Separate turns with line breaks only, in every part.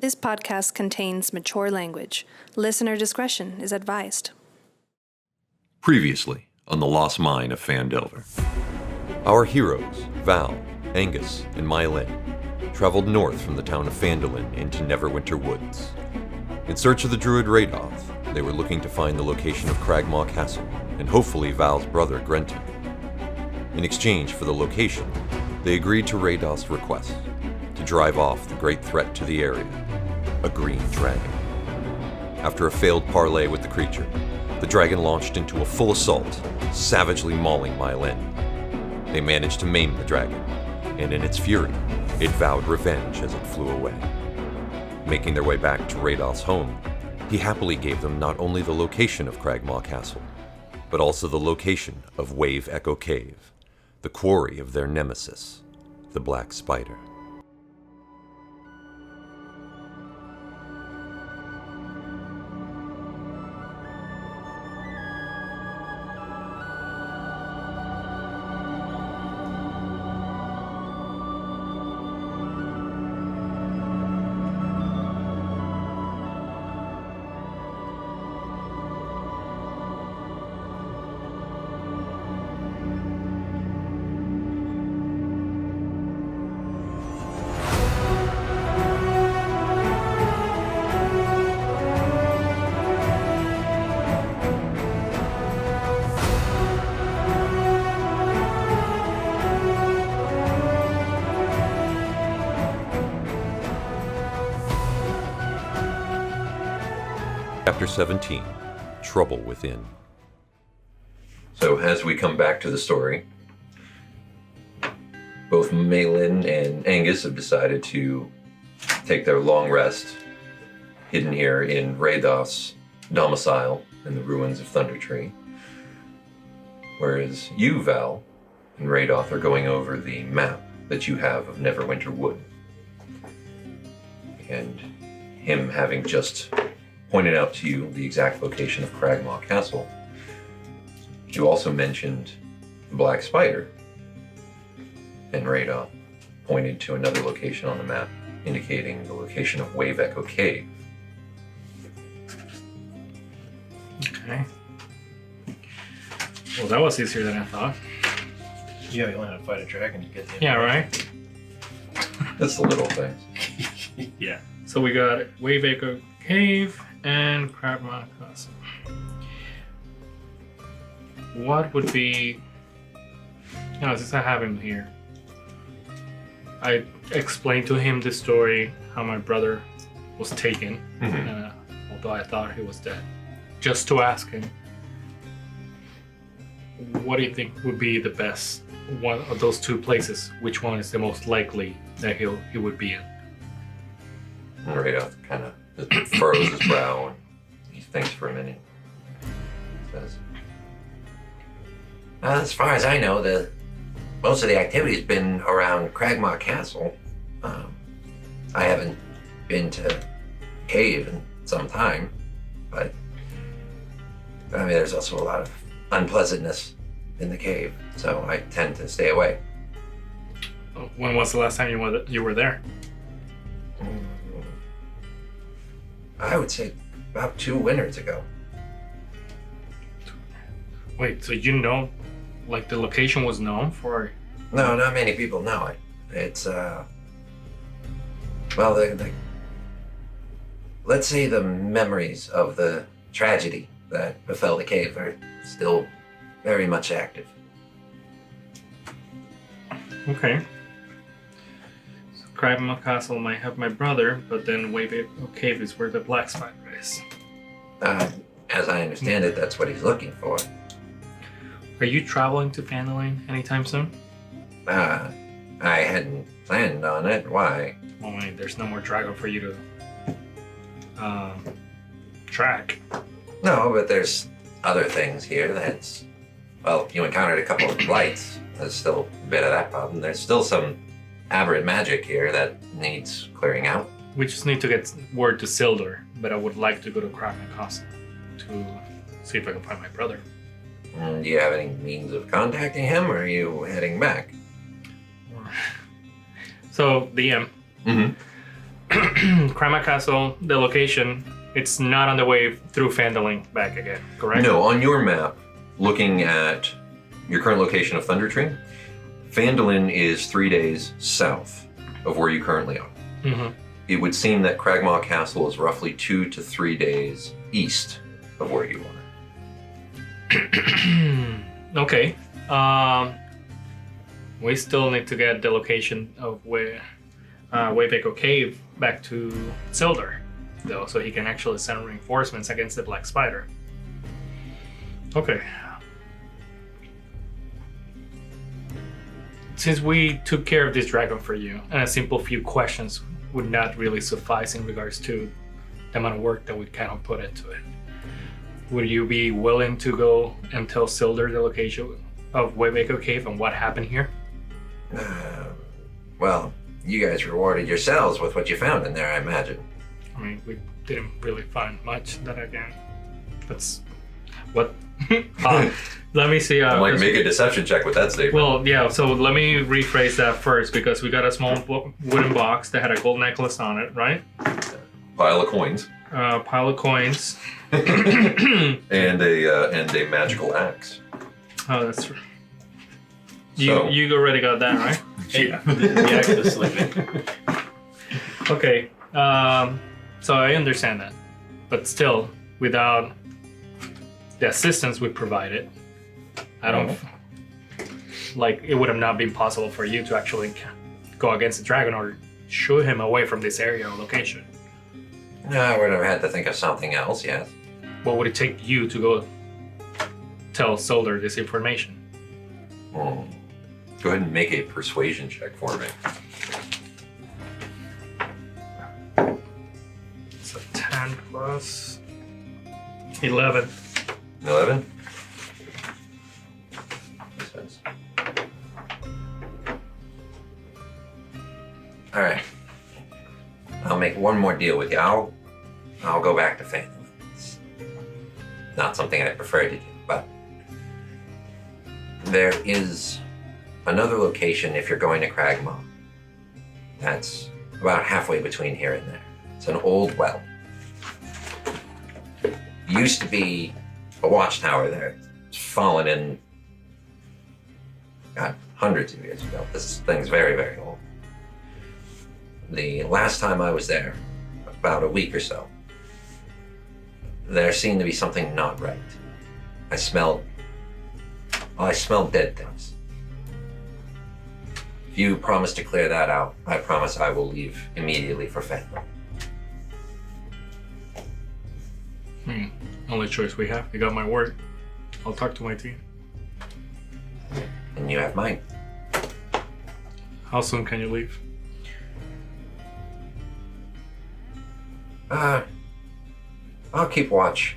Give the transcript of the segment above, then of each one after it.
This podcast contains mature language. Listener discretion is advised.
Previously on the Lost Mine of Phandelver. Our heroes, Val, Angus, and Meilin, traveled north from the town of Phandelver into Neverwinter Woods. In search of the druid Radoth, they were looking to find the location of Cragmaw Castle and hopefully Val's brother Grenton. In exchange for the location, they agreed to Radoth's request to drive off the great threat to the area, a green dragon. After a failed parley with the creature, the dragon launched into a full assault, savagely mauling Meilin. They managed to maim the dragon, and in its fury, it vowed revenge as it flew away. Making their way back to Radoth's home, he happily gave them not only the location of Cragmaw Castle, but also the location of Wave Echo Cave, the quarry of their nemesis, the Black Spider. Chapter 17, Trouble Within. So as we come back to the story, both Meilin and Angus have decided to take their long rest hidden here in Radoth's domicile in the ruins of Thunder Tree. Whereas you, Val, and Radoth are going over the map that you have of Neverwinter Wood. And him having just pointed out to you the exact location of Cragmaw Castle. You also mentioned the Black Spider, and Radoth pointed to another location on the map, indicating the location of Wave Echo Cave.
Okay. Well, that was easier than I thought.
Yeah, you only had to fight a dragon to get the
Yeah, right?
That's the little things.
Yeah. So we got Wave Echo Cave and Cragmaw Castle. What would be... since I have him here, I explained to him the story, how my brother was taken, although I thought he was dead. Just to ask him, what do you think would be the best one of those two places? Which one is the most likely that he would be in?
Radoth kind of furrows his brow and he thinks for a minute. Says,
as far as I know, most of the activity's been around Cragmaw Castle. I haven't been to cave in some time, but I mean, there's also a lot of unpleasantness in the cave, so I tend to stay away.
When was the last time you were there?
I would say about 2 winters ago.
Wait, so you know, like the location was known for?
No, not many people know it. It's, let's say the memories of the tragedy that befell the cave are still very much active.
Okay. So Cragmaw Castle might have my brother, but then Wave Echo Cave is where the Black Spider is.
As I understand it, that's what he's looking for.
Are you traveling to Phandelver anytime soon?
I hadn't planned on it. Why?
Well, I mean, there's no more dragon for you to track.
No, but there's other things here that's... Well, you encountered a couple of blights. There's still a bit of that problem. There's still some aberrant magic here that needs clearing out.
We just need to get word to Sildor, but I would like to go to Cragmaw Castle to see if I can find my brother.
Do you have any means of contacting him, or are you heading back?
So, DM.
Mm-hmm.
Cragmaw Castle, the location, it's not on the way through Phandelver back again, correct?
No, on your map, looking at your current location of Thunder Tree, Phandelver is 3 days south of where you currently are.
Mm-hmm.
It would seem that Cragmaw Castle is roughly 2 to 3 days east of where you are.
Okay. We still need to get the location of where Vega Cave back to Silder, though, so he can actually send reinforcements against the Black Spider. Okay. Since we took care of this dragon for you, and a simple few questions would not really suffice in regards to the amount of work that we cannot put into it, would you be willing to go and tell Silder the location of Vega Cave and what happened here?
Well, you guys rewarded yourselves with what you found in there, I imagine.
I mean, we didn't really find much that again. That's what. Let me see.
Make a deception check with that statement.
Well, yeah. So let me rephrase that first because we got a small wooden box that had a gold necklace on it, right?
Pile of coins.
Pile of coins.
and a magical axe.
Oh, that's right.
So-
You already got that, right?
Yeah, the axe is sleeping.
Okay. So I understand that, but still, without the assistance we provided, I don't like it would have not been possible for you to actually go against the dragon or shoo him away from this area or location.
No, I would have had to think of something else, yes.
What would it take you to go tell Solder this information?
Go ahead and make a persuasion check for me.
So 10 plus 11.
11?
All right. I'll make one more deal with you. I'll go back to Phandelver. It's not something I prefer to do, but there is another location if you're going to Cragmaw. That's about halfway between here and there. It's an old well. Used to be a watchtower there. It's fallen in, God, hundreds of years ago. This thing's very, very old. The last time I was there, about a week or so, there seemed to be something not right. I smelled dead things. If you promise to clear that out, I promise I will leave immediately for Phandelver.
Only choice we have. You got my word. I'll talk to my team.
And you have mine.
How soon can you leave?
I'll keep watch.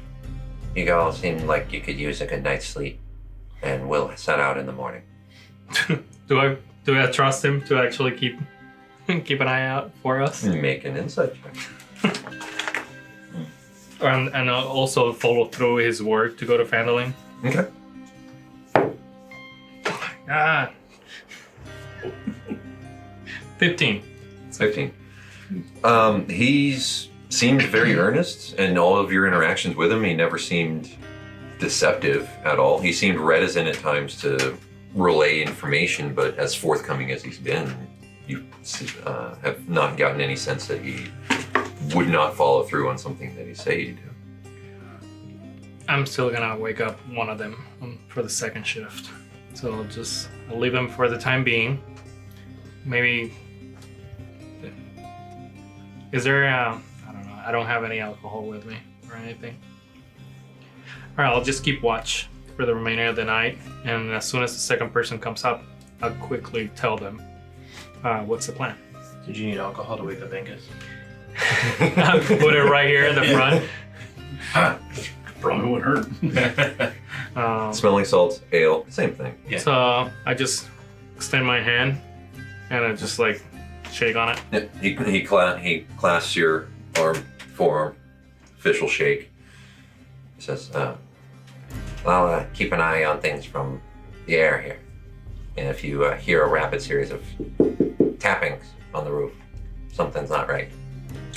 You all seem like you could use a good night's sleep, and we'll set out in the morning.
Do I trust him to actually keep an eye out for us?
Make an insight check.
And also follow through his word to go to Phandelver?
Okay.
Ah. 15.
15. He's seemed very earnest in all of your interactions with him. He never seemed deceptive at all. He seemed reticent at times to relay information, but as forthcoming as he's been, you have not gotten any sense that he would not follow through on something that he said he'd do.
I'm still gonna wake up one of them for the second shift. So I'll leave him for the time being. Maybe... Is there I don't know, I don't have any alcohol with me or anything. Alright, I'll just keep watch for the remainder of the night, and as soon as the second person comes up, I'll quickly tell them what's the plan.
Did you need alcohol to wake up Angus?
Put it right here in the front.
Probably wouldn't hurt.
Smelling salts, ale, same thing.
Yeah.
So I just extend my hand and I just like shake on it.
Yeah, he clasps your forearm, official shake.
He says, I'll keep an eye on things from the air here. And if you hear a rapid series of tappings on the roof, something's not right.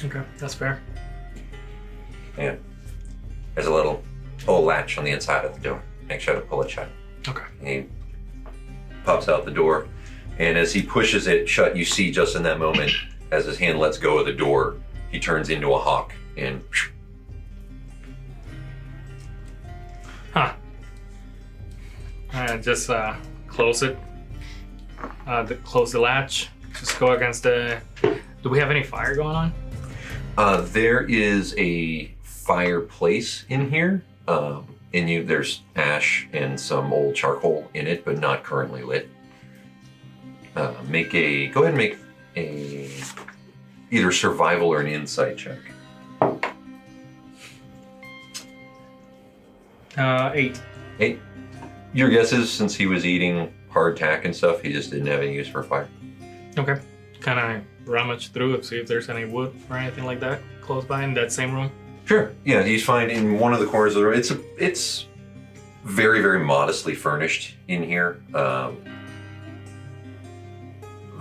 Okay, that's fair.
Yeah. There's a little latch on the inside of the door. Make sure to pull it shut.
Okay.
And he pops out the door, and as he pushes it shut, you see just in that moment, as his hand lets go of the door, he turns into a hawk and.
Huh. Just close it. Close the latch. Just go against the. Do we have any fire going on?
There is a fireplace in here. There's ash and some old charcoal in it, but not currently lit. Go ahead and make a either survival or an insight check.
8.
8. Your guess is, since he was eating hardtack and stuff, he just didn't have any use for fire.
Okay. Can I rummage through and see if there's any wood or anything like that close by in that same room?
Sure. Yeah, he's fine in one of the corners of the room. It's very, very modestly furnished in here.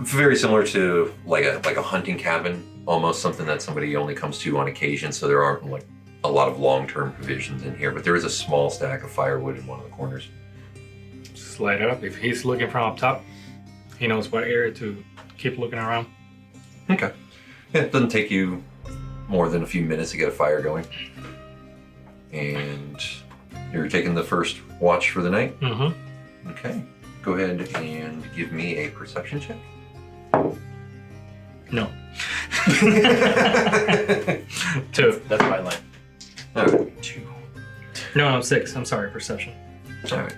Very similar to like a hunting cabin, almost something that somebody only comes to on occasion. So there aren't like a lot of long-term provisions in here, but there is a small stack of firewood in one of the corners.
Just light it up. If he's looking from up top, he knows what area to keep looking around.
Okay. Yeah, it doesn't take you more than a few minutes to get a fire going. And you're taking the first watch for the night?
Mm-hmm.
Okay. Go ahead and give me a perception check.
No. 2.
That's my line.
All right.
2.
No, 6. I'm sorry, perception.
All right.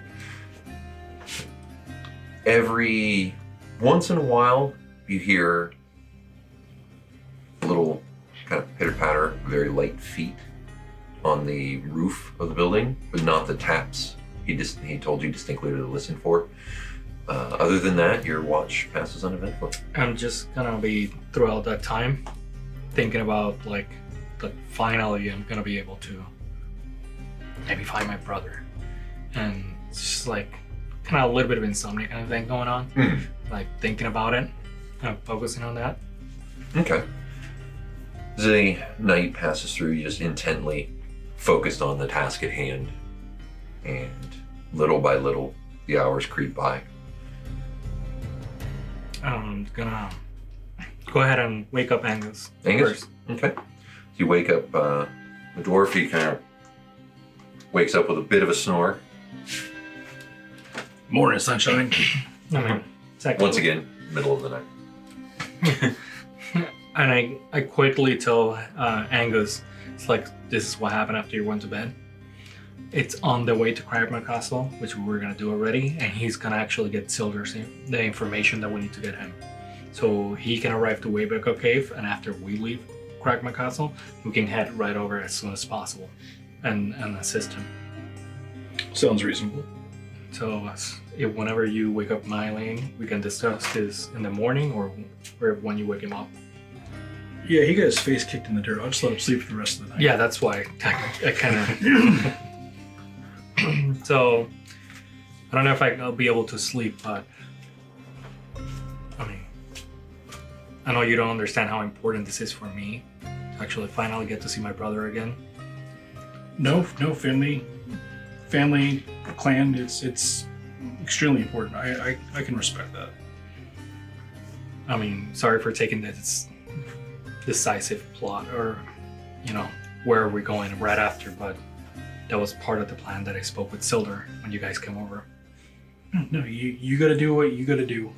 Every once in a while, you hear a little kind of pitter-patter, very light feet on the roof of the building, but not the taps he told you distinctly to listen for. Other than that, your watch passes uneventfully.
I'm just gonna be, throughout that time, thinking about like that finally I'm gonna be able to maybe find my brother. And it's just like kind of a little bit of insomnia kind of thing going on. Like thinking about it, kind of focusing on that.
Okay. As the night passes through, you just intently focused on the task at hand. And little by little, the hours creep by.
I'm gonna go ahead and wake up Angus.
Angus?
First.
Okay. You wake up the dwarf, he kind of wakes up with a bit of a snore.
Morning, sunshine.
I mean, second.
Once again, middle of the night.
And I quickly tell Angus, it's like, this is what happened after you went to bed. It's on the way to Cragman Castle, which we were going to do already, and he's going to actually get Silder's the information that we need to get him. So he can arrive to Vega Cave, and after we leave Cragman Castle, we can head right over as soon as possible and assist him.
Sounds reasonable.
So whenever you wake up Meilin, we can discuss this in the morning or when you wake him up.
Yeah, he got his face kicked in the dirt. I'll just let him sleep for the rest of the night.
Yeah, that's why I kind of... So, I don't know if I'll be able to sleep, but... I mean... I know you don't understand how important this is for me to actually finally get to see my brother again.
No, family, clan, it's extremely important. I can respect that.
I mean, sorry for taking this decisive plot or, where are we going right after, but that was part of the plan that I spoke with Silder when you guys came over.
No, you gotta do what you gotta do.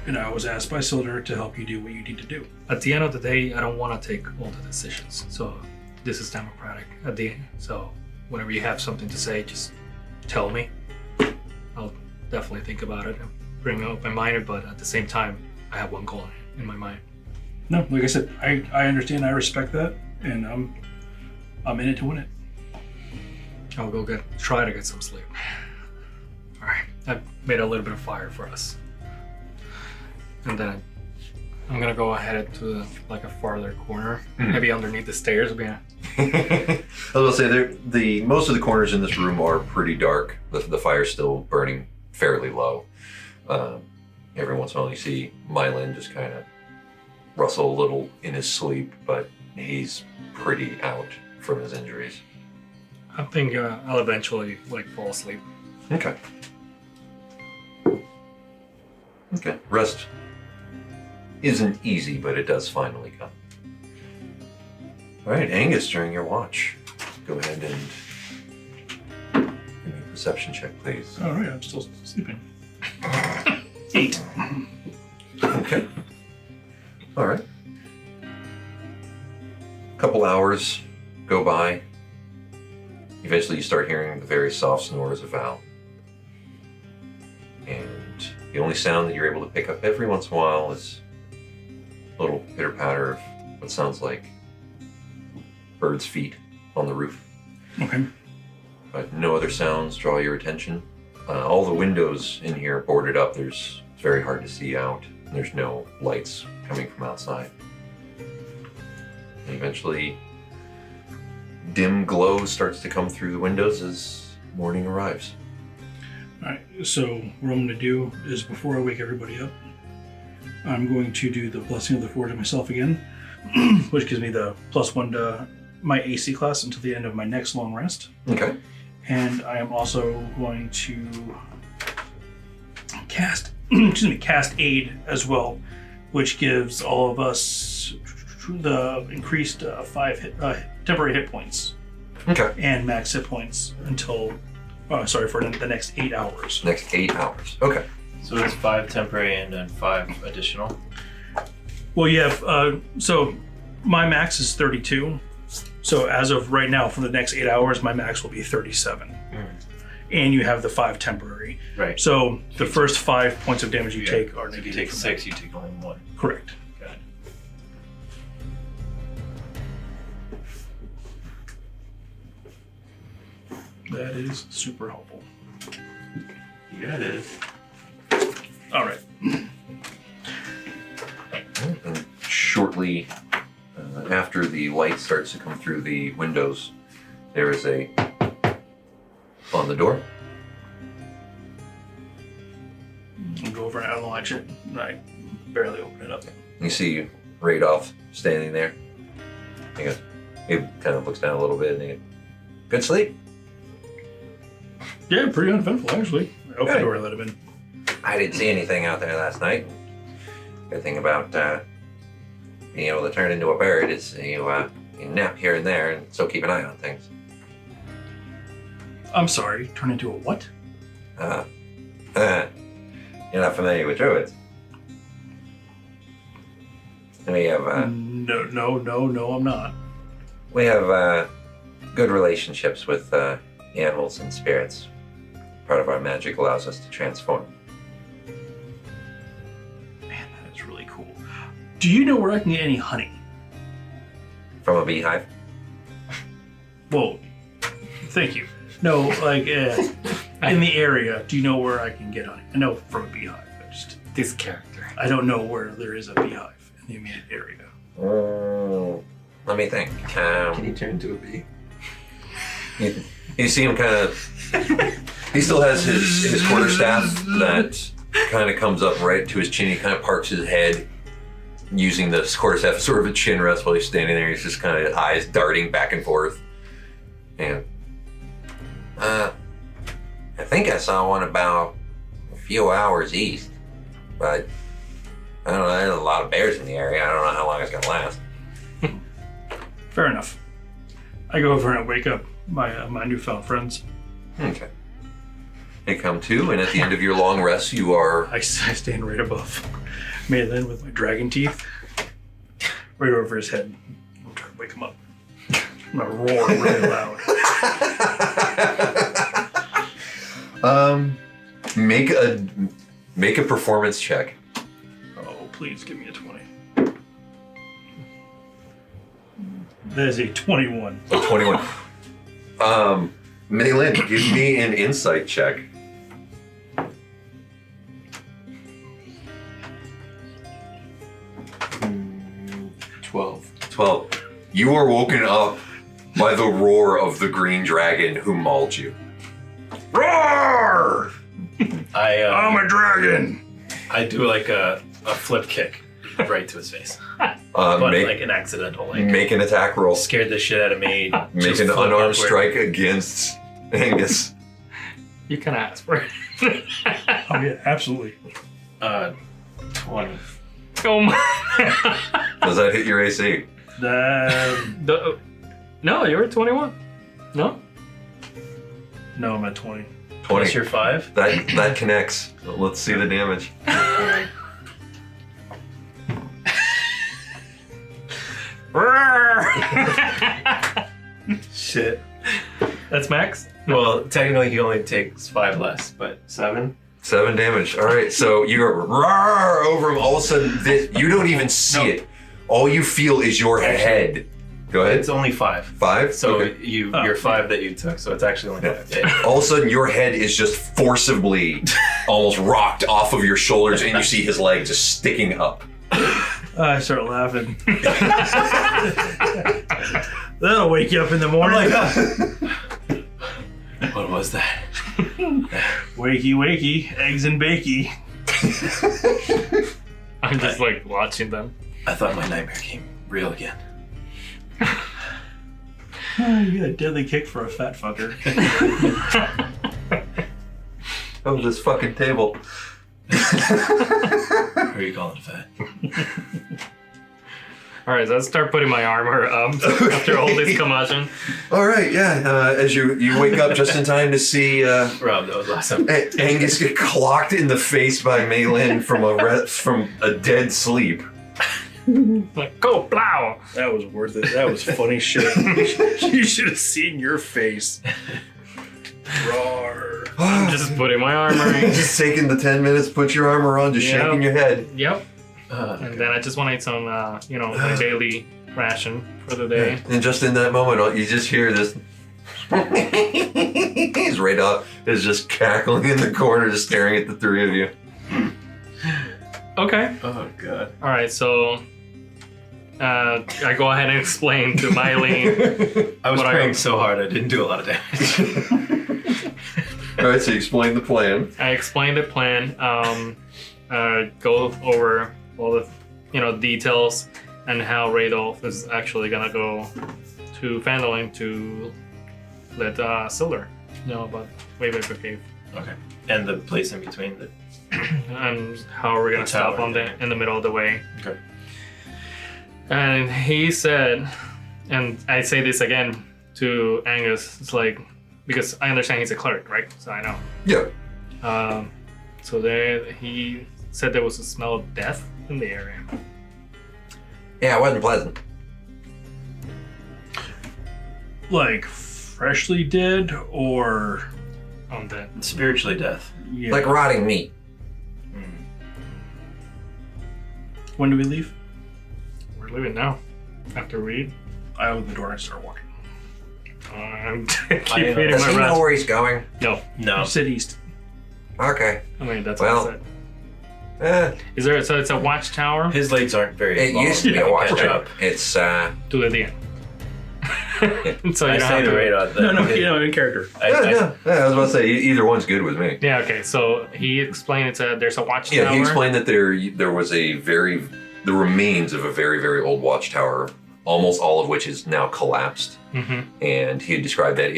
And I was asked by Silder to help you do what you need to do.
At the end of the day, I don't want to take all the decisions, so this is democratic. So whenever you have something to say, just tell me. I'll definitely think about it and bring it up in mind, but at the same time, I have one goal in my mind.
No, like I said, I understand, I respect that, and I'm in it to win it.
I'll go try to get some sleep. All right, I've made a little bit of fire for us, and then I'm gonna go ahead to a farther corner, maybe underneath the stairs.
I was gonna say most of the corners in this room are pretty dark. The fire's still burning fairly low. Every once in a while, you see Meilin just kind of
rustle a little in his sleep, but he's pretty out from his injuries.
I think I'll eventually fall asleep.
Okay. Okay. Rest isn't easy, but it does finally come. All right, Angus, during your watch, go ahead and give me a perception check, please.
All right, I'm still sleeping. 8.
Okay. All right. A couple hours go by. Eventually you start hearing the very soft snores of Val. And the only sound that you're able to pick up every once in a while is a little pitter-patter of what sounds like birds' feet on the roof.
Okay.
But no other sounds draw your attention. All the windows in here are boarded up. It's very hard to see out. And there's no lights coming from outside. And eventually, dim glow starts to come through the windows as morning arrives.
All right, so what I'm going to do is before I wake everybody up, I'm going to do the Blessing of the Forge on myself again, which gives me the +1 to my AC class until the end of my next long rest.
Okay.
And I am also going to cast Aid as well, which gives all of us the increased 5 temporary hit points.
Okay.
And max hit points until, for the next 8 hours.
Next 8 hours. Okay.
So it's 5 temporary and then 5 additional.
Well, yeah. So my max is 32. So as of right now, for the next 8 hours, my max will be 37. And you have the 5 temporary.
Right.
So the first 5 points of damage you take are
So if you
negated.
take
from
6, you take only 1.
that. Correct.
Got it.
That is super helpful.
Yeah, it is.
All right.
And shortly after the light starts to come through the windows, there is a on the door.
I'll go over and unlatch it. I barely open it up.
You see Radolph standing there. He kind of looks down a little bit and he goes, "Good sleep?"
Yeah, pretty uneventful actually. I opened the
Good.
door and let him in.
I didn't see anything out there last night. Good thing about being able to turn into a bird is you nap here and there and still keep an eye on things.
I'm sorry, turn into a what?
You're not familiar with druids. We have
No, I'm not.
we have good relationships with animals and spirits. Part of our magic allows us to transform.
Man, that is really cool. Do you know where I can get any honey?
From a beehive?
Whoa, thank you. No, in the area, do you know where I can get honey? I know from a beehive.
This character.
I don't know where there is a beehive in the immediate area.
Let me think.
Can you turn into a bee?
You see him kind of. He still has his quarterstaff that kind of comes up right to his chin. He kind of parks his head, using the quarterstaff as sort of a chin rest while he's standing there. He's just kind of eyes darting back and forth. And
I think I saw one about a few hours east, but I don't know. There's a lot of bears in the area. I don't know how long it's gonna last.
Fair enough. I go over and wake up my newfound friends.
Okay. They come to, and at the end of your long rest, you are.
I stand right above Meilin with my dragon teeth, right over his head. I'm trying to wake him up. I'm gonna roar really loud.
Make a performance check.
Oh, please give me a 20. That is a 21.
So 21. Meilin, give me an insight check.
Mm, 12.
12. You are woken up by the roar of the green dragon who mauled you. Roar!
I'm a dragon!
I do like a flip kick right to his face. But like an accidental, like
make an attack roll.
scared the shit out of me.
Make
just
an
flew
unarmed
upward.
strike against Angus.
You can ask for it.
Oh yeah, absolutely.
20.
Oh my.
Does that hit your AC?
No, you were 21. No?
No, I'm at 20.
20.
Plus your 5?
That connects. Let's see the damage.
Shit.
That's max?
Well, technically he only takes 5 less, but 7?
7 damage. All right, so you go roar over him. All of a sudden, you don't even see it. All you feel is your head. Go ahead.
It's only 5.
5?
So
Okay.
your 5 that you took, so it's actually only 5. Yeah.
All of a sudden, your head is just forcibly almost rocked off of your shoulders, and you see his leg just sticking up.
I start laughing. That'll wake you up in the morning.
What was that?
Wakey, wakey, eggs and bakey.
I'm just like watching them.
I thought my nightmare came real again.
You got a deadly kick for a fat fucker.
Oh, this fucking table.
Who are you calling fat?
Alright, so let's start putting my armor up after all this commotion.
All right, yeah. As you wake up just in time to see
Rob, that was last time.
Angus get clocked in the face by Meilin from a dead sleep.
Like, go, plow!
That was worth it. That was funny shit. You should have seen your face. Roar.
I'm just putting my armor in.
Just taking the 10 minutes, put your armor on, just
Yeah.
shaking your head.
Yep. And then I just want to eat some, my daily ration for the day.
And just in that moment, you just hear this. He's right up, is just cackling in the corner, just staring at the three of you.
Okay.
Oh, God.
Alright, so I go ahead and explain to Meilin.
I was
What I-
praying so hard I didn't do a lot of damage.
All right, so you explain the plan.
I explained the plan, go over all the details and how Radolf is actually gonna go to Phandelver to let Silder know about Wayback Cave.
Okay. And the place in between the...
And how we're gonna
The
stop
tower,
on
yeah.
in the middle of the way.
Okay.
And he said, and I say this again to Angus, it's like, because I understand he's a cleric, right? So I know.
Yeah.
So there, he said there was a smell of death in the area.
Yeah, it wasn't pleasant.
Like freshly dead or
On the
Spiritually death.
yeah.
Like rotting meat.
When do we leave?
we're leaving now. After we,
I open the door and start walking.
keep
I,
reading
Does
my
he know
rest.
where he's going?
No,
No.
You said east.
Okay.
I mean that's
Well,
what I said.
Eh,
Is there? So it's a watchtower
His legs aren't very
it
long.
used to be
He
a
can
watch
catch
tower.
up.
It's
to the end. So you
I
don't
say
have
to
to.
Radon that...
No, in character.
I,
I was about to say, either one's good with me.
Yeah. Okay. So he explained there's a watchtower.
Yeah, he explained that there was the remains of a very, very old watchtower, almost all of which is now collapsed.
Mm-hmm.
And he had described that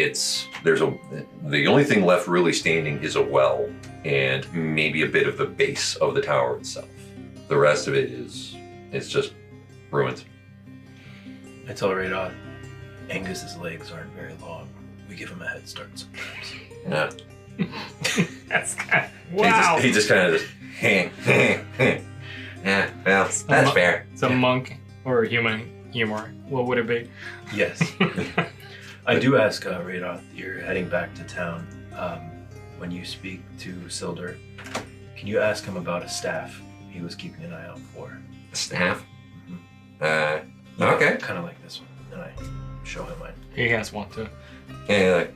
the only thing left really standing is a well and maybe a bit of the base of the tower itself. The rest of it it's just ruins.
I tell Radon, Angus's legs aren't very long. We give him a head start sometimes.
Yeah.
That's kind of, wow.
He just kind of
yeah. Well, that's fair.
It's a monk or human humor. What would it be?
Yes. I do ask Radon, you're heading back to town. When you speak to Silder, can you ask him about a staff he was keeping an eye out for?
Staff.
Yeah,
Okay.
Kind of like this one. And I show him mine.
He has one too.
Yeah,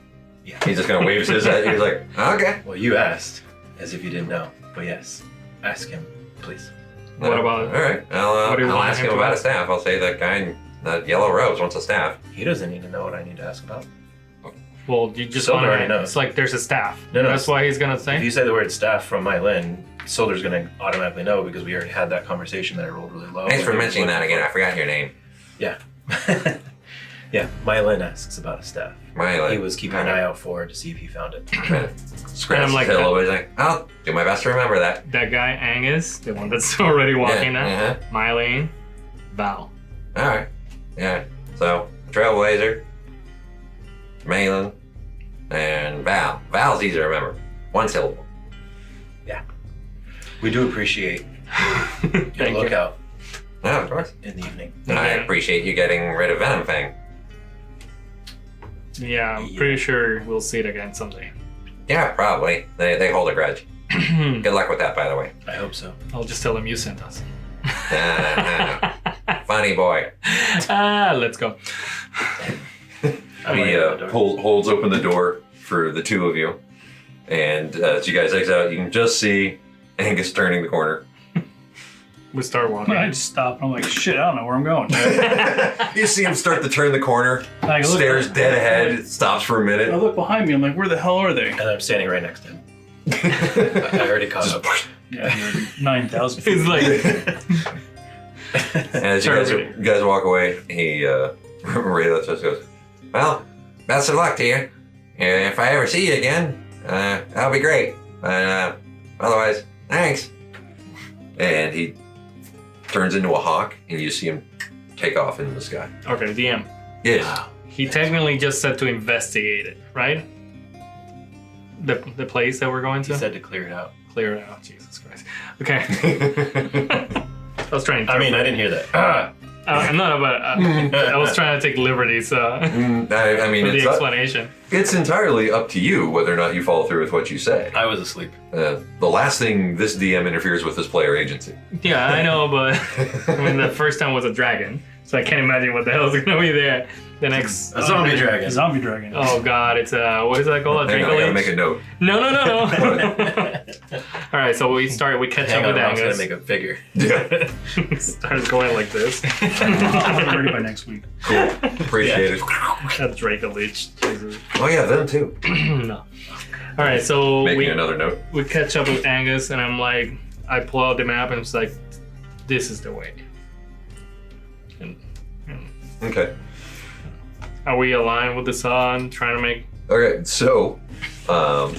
Yeah.
he just kind of waves his head. He's like,
Okay.
Well, you asked, as if you didn't know. But yes, ask him, please.
What about?
All right.
What do you
I'll
want
ask
him
him
to
about a
ask?
staff. I'll say that guy in that yellow rose wants a staff.
He doesn't need to know what I need to ask about.
Well, you just
Silver
want
already
to.
knows.
It's like there's a staff.
No, no.
That's why he's gonna
If
say.
you say the word staff from Meilin, Silder's gonna automatically know because we already had that conversation that I rolled really low.
Thanks for mentioning that again. I forgot your name.
Yeah. Yeah, Meilin asks about a staff.
Meilin.
He was keeping an eye out for it to see if he found it.
Scratch
I'm like
his
that.
pillow. He's like, I'll do my best to remember that.
That guy Angus, the one that's already walking now.
uh-huh.
Meilin, Val.
All right. Yeah. So, Trailblazer, Meilin, and Val. Val's easy to remember. One syllable.
We do appreciate your
Thank you.
lookout
Yeah, of course.
in the evening.
And I
Yeah.
appreciate you getting rid of Venom Fang.
Yeah, I'm pretty sure we'll see it again someday.
Yeah, probably. They hold a grudge. Good luck with that, by the way.
I hope so.
I'll just tell him you sent us.
Funny boy.
Let's go.
I'm
He
laying at the door.
holds open the door for the two of you, and as you guys exit out, you can just see Angus turning the corner.
We start walking.
I just stop. I'm like, shit, I don't know where I'm going.
You see him start to turn the corner,
I look,
stares dead ahead, stops for a
I
minute.
look behind me. I'm like, where the hell are they?
And I'm standing right next to him. I already caught up.
Yeah, you're 9,000 feet.
He's like,
And as you guys walk away, he Rayla just goes,
Well, best of luck to you. If I ever see you again, that'll be great. But otherwise, thanks.
and he turns into a hawk, and you see him take off into the sky.
okay, DM.
Yes.
He technically just said to investigate it, right? The place that we're going
He
to?
said to clear it out.
Clear it out. Jesus Christ. Okay. I was trying to.
I mean, I didn't hear that.
No, but I was trying to take liberties
I mean,
for the
it's,
explanation.
it's entirely up to you whether or not you follow through with what you say.
I was asleep.
The last thing this DM interferes with is player agency.
Yeah, I know, but I mean, the first time was a dragon, so I can't imagine what the hell is going to be there. The next.
A zombie dragon.
Zombie dragon.
Oh god, it's what is that called? A
Hang on, I gotta make
Draco
a note.
No. All right, so we catch
Hang
up
on,
with
I was gonna
Angus.
make a figure.
Yeah,
Started going like this.
I'll be ready by next week.
cool. Appreciate it.
That Draco Leech. Jesus.
Oh yeah, them too.
No. All right, so
Making
we
another note.
catch up with Angus, and I'm like, I pull out the map, and it's like, this is the way. And
Okay.
are we aligned with the sun? Trying to make.
Okay, so, so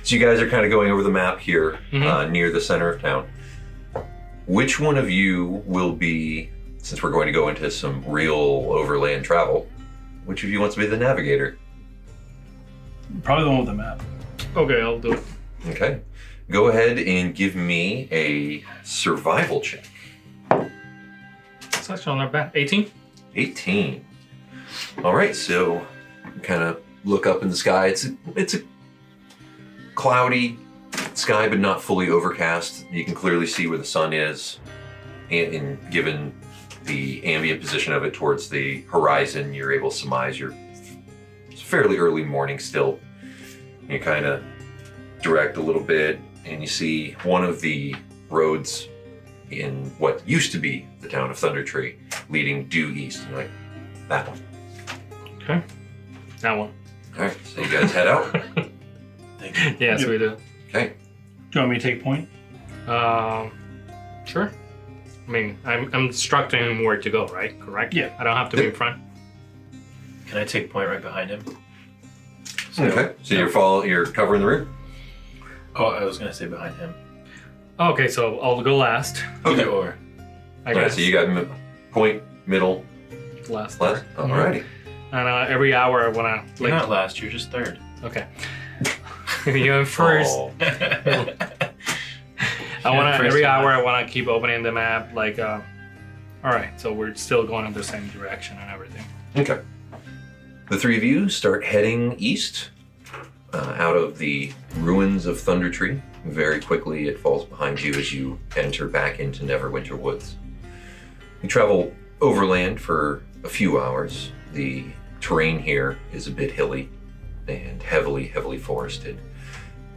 you guys are kind of going over the map here near the center of town. Which one of you will be, since we're going to go into some real overland travel, which of you wants to be the navigator?
Probably the one with the map.
Okay, I'll do it.
Okay. Go ahead and give me a survival check.
It's actually not bad. 18?
18. All right, so kind of look up in the sky. It's a cloudy sky, but not fully overcast. You can clearly see where the sun is, and given the ambient position of it towards the horizon, you're able to surmise it's fairly early morning still. You kind of direct a little bit, and you see one of the roads in what used to be the town of Thunder Tree leading due east. You're like, that one.
Okay. That one.
All right, so you guys head out.
Thank you.
Yes, we do.
Okay.
Do you want me to take point?
Sure. I mean, I'm instructing him where to go, right? Correct?
Yeah.
I don't have to be in front.
Can I take point right behind him?
Okay. So you're covering the rear?
Oh, I was gonna say behind him.
Okay, so I'll go last.
Okay.
Or
I
All right,
guess.
so you got point, middle,
last.
last. Alrighty.
And every hour I wanna
you're not last. You're just third.
Okay. You're first.
Oh.
I wanna
first
every
and
hour
last.
I wanna keep opening the map. Like, all right. So we're still going in the same direction and everything.
Okay. The three of you start heading east out of the ruins of Thunder Tree. Very quickly, it falls behind you as you enter back into Neverwinter Woods. You travel overland for a few hours. The terrain here is a bit hilly and heavily forested.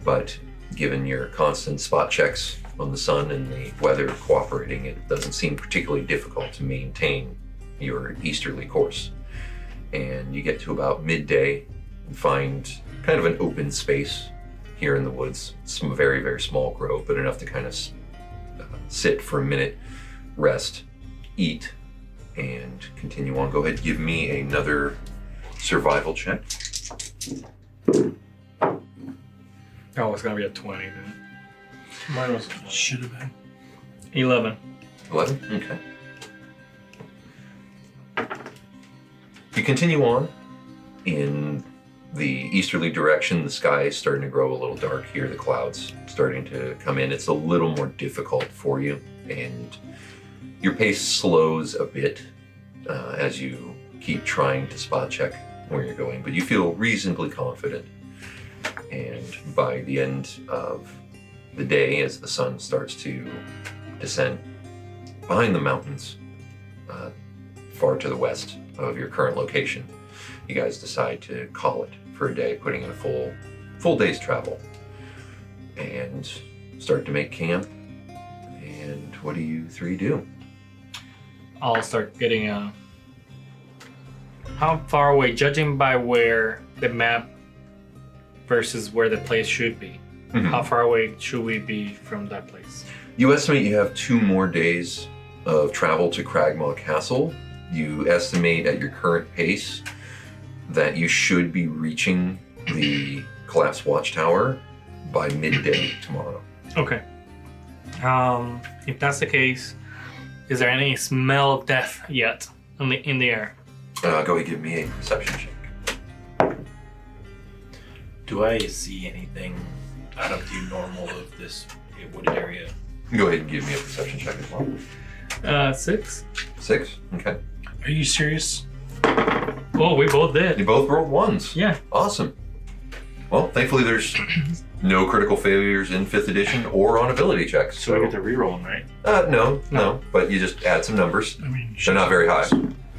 But given your constant spot checks on the sun and the weather cooperating, it doesn't seem particularly difficult to maintain your easterly course. And you get to about midday and find kind of an open space here in the woods. Some very, very small grove, but enough to kind of sit for a minute, rest, eat, and continue on. Go ahead, give me another survival check.
Oh, it's gonna be a 20 then.
Mine was.
Should have been.
11.
11? Okay. You continue on in the easterly direction. The sky is starting to grow a little dark here. The clouds starting to come in. It's a little more difficult for you, and your pace slows a bit as you keep trying to spot check where you're going, but you feel reasonably confident. And by the end of the day, as the sun starts to descend behind the mountains, far to the west of your current location, you guys decide to call it for a day, putting in a full day's travel, and start to make camp. And what do you three do?
I'll start getting how far away, judging by where the map versus where the place should be.
Mhm.
How far away should we be from that place?
You estimate you have 2 more days of travel to Cragmaw Castle. You estimate at your current pace that you should be reaching the collapsed watchtower by midday tomorrow.
Okay. If that's the case, is there any smell of death yet in the air?
Go ahead, give me a perception check.
Do I see anything out of the normal of this wooded area?
Go ahead and give me a perception check as well.
6.
6? Okay.
Are you serious?
Oh, we both did.
You both rolled 1s.
Yeah.
Awesome. Well, thankfully there's no critical failures in 5th edition or on ability checks.
So I get to reroll them, right?
No, but you just add some numbers.
I mean,
They're not very high.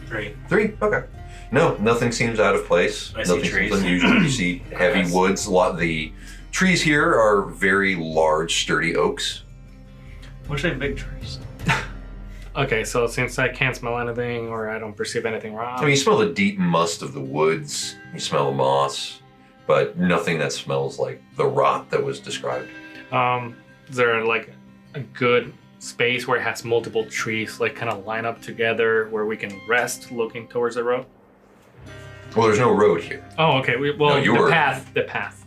3.
3? Okay. No, nothing seems out of place.
I see
Nothing
trees.
seems unusual. You see heavy
Grass.
woods. A lot of the trees here are very large, sturdy oaks.
What are they big trees?
Okay, so since I can't smell anything or I don't perceive anything wrong,
I mean, you smell the deep must of the woods. You smell the moss, but nothing that smells like the rot that was described.
is there like a good space where it has multiple trees like kind of line up together where we can rest looking towards the road?
Well, there's no road here.
Oh, okay.
No, you were-
The path.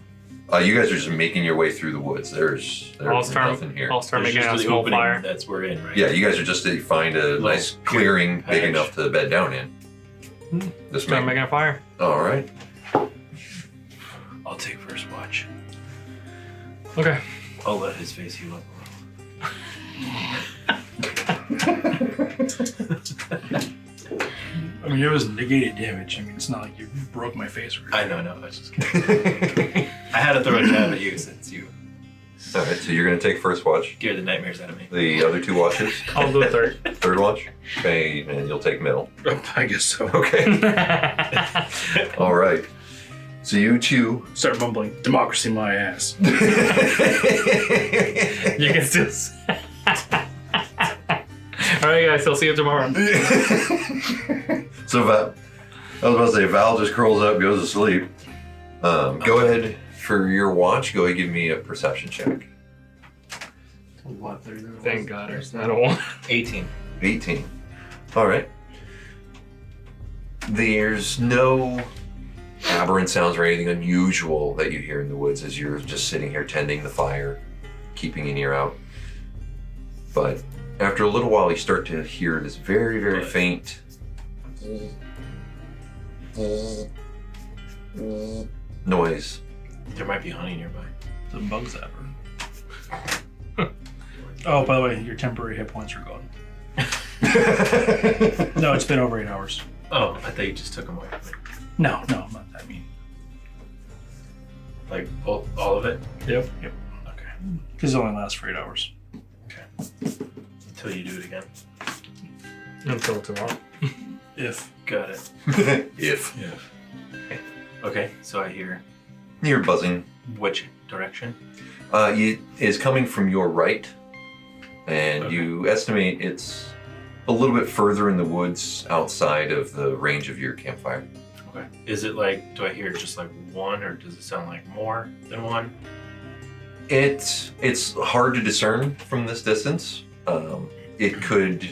You guys are just making your way through the woods. There's nothing here.
I'll start
There's
making a
just the
small
opening
fire.
that's we're in, right?
Yeah, you guys are just to find a nice clearing big
patch.
enough to bed down in. This
Start making a fire.
All right.
I'll take first watch.
Okay.
I'll let his face heal up
I mean, it was negated damage. I mean, it's not like you broke my face or
a little. I know, I was just kidding. I had to throw a jab at you since you
All right, so you're going to take first watch.
scared the nightmares out of me.
The other 2 watches,
I'll do a third.
third watch. Okay, and you'll take middle.
I guess so.
Okay. All right. So you 2.
Start mumbling, democracy my ass.
You can still. All right, guys. I'll see you tomorrow.
So Val, I was about to say, Val just curls up, goes to sleep. Go ahead for your watch. Go ahead, give me a perception check.
Thank God. I don't want.
18.
18. All right. There's no aberrant sounds or anything unusual that you hear in the woods as you're just sitting here tending the fire, keeping an ear out. But after a little while, you start to hear this very, very faint noise.
There might be honey nearby.
the bug zapper. Oh, by the way, your temporary hit points are gone. No, it's been over 8 hours.
Oh, I thought you just took them away from me.
No, I'm not that mean.
Like all of it?
Yep.
Okay.
Because it only lasts for 8 hours.
Until you do it again.
Until tomorrow.
If.
Got it.
If.
Okay, so I hear
You're buzzing.
which direction?
It is coming from your right, and
Okay.
you estimate it's a little bit further in the woods outside of the range of your campfire.
Okay. Is it like, do I hear just like one, or does it sound like more than one?
It's hard to discern from this distance. It could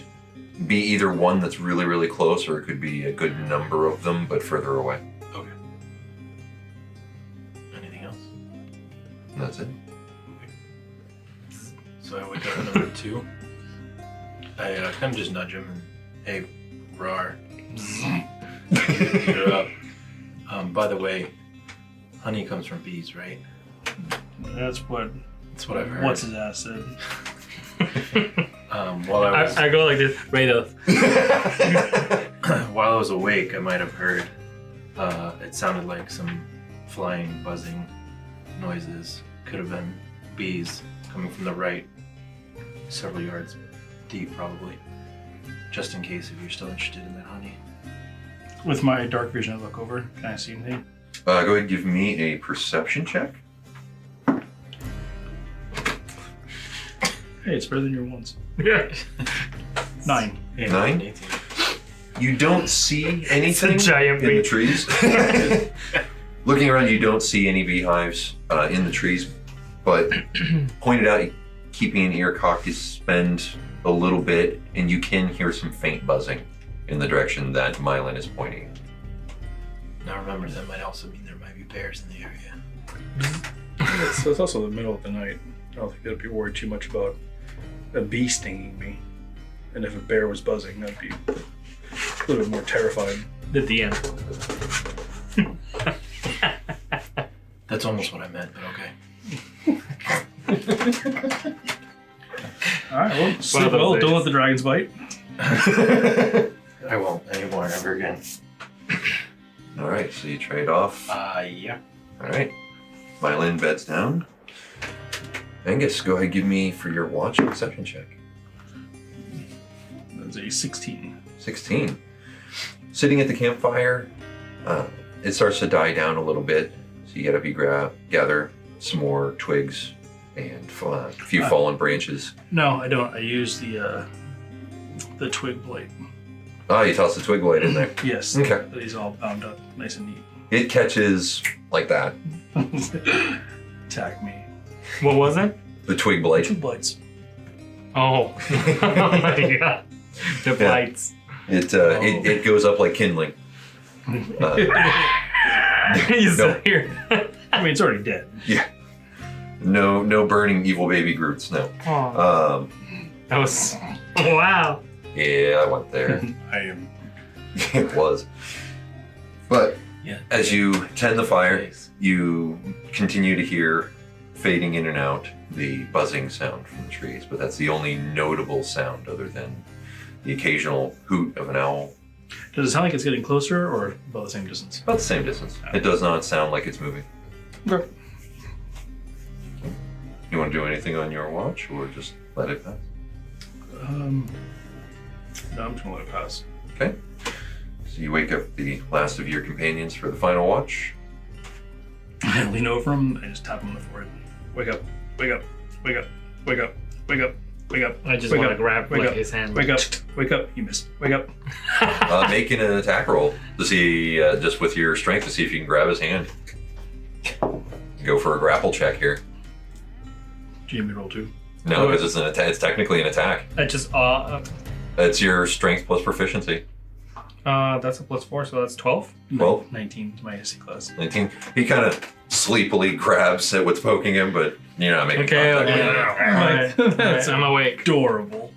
be either one that's really, really close, or it could be a good number of them, but further away.
Okay. Anything else?
And that's it.
So I wake up at number 2. I kind of just nudge him and, hey, Rar. Get up. By the way, honey comes from bees, right?
That's what
I've heard.
what's his ass said.
While I was
I go like this, right up.
while I was awake, I might have heard. It sounded like some flying, buzzing noises. Could have been bees coming from the right, several yards deep, probably. Just in case, if you're still interested in that honey.
With my dark vision, I look over. Can I see anything?
Go ahead and give me a perception check.
Hey, it's better than your ones.
Yeah.
9.
Hey,
9?
18.
You don't see anything
It's a giant
in the
bee.
trees. Looking around, you don't see any beehives in the trees, but pointed out, keeping an ear cocked, you spend a little bit, and you can hear some faint buzzing in the direction that Meilin is pointing.
Now remember, that might also mean there might be bears in the area.
It's also the middle of the night. I don't think I'd be worried too much about a bee stinging me. And if a bear was buzzing, I'd be a little bit more terrified.
The DM.
That's almost what I meant, but okay.
All right, well, sleep
of those
well.
days.
Don't let the dragons bite.
I won't anymore, ever again.
All right, so you trade off.
Yeah.
All right, Meilin beds down. Angus, go ahead and give me, for your watch, a perception check.
That's a 16.
16. Sitting at the campfire, it starts to die down a little bit. So you get up, you gather some more twigs and a few fallen branches.
No, I don't. I use the twig blade.
Oh, you toss the twig blade in there.
Yes.
Okay.
That he's all bound up, nice and neat.
It catches like that.
Attack me.
What was it?
The twig blade.
Twig blades.
Oh. Oh my god. The blights.
It goes up like kindling.
He's
No.
here.
I mean, it's already dead.
Yeah. No burning evil baby Groots. No.
Oh, that was. Wow.
Yeah, I went there.
I am.
It was. But
Yeah.
as you tend the fire,
Nice.
you continue to hear, fading in and out, the buzzing sound from the trees. But that's the only notable sound, other than the occasional hoot of an owl.
Does it sound like it's getting closer or about the same distance?
About the same distance. It does not sound like it's moving.
Okay.
You want to do anything on your watch, or just let it pass?
No, I'm just gonna let it pass.
Okay. So you wake up the last of your companions for the final watch.
I lean over him. I just tap him on the forehead. Wake up! Wake up! Wake up! Wake up! Wake up! Wake up!
I just
Wake
want to
up.
grab
Wake
like,
up.
his hand.
Wake up! Wake up! You missed. Wake up!
Making an attack roll to see, just with your strength, to see if you can grab his hand. Go for a grapple check here.
Jamie roll 2.
No, because it's an attack. It's technically an attack.
I just
It's your strength plus proficiency.
that's a +4, so that's 12.
12?
19 is my AC class.
19. He kind of sleepily grabs at what's poking him, but you're not making
Okay,
contact.
okay. Alright,
That's
I'm awake.
adorable.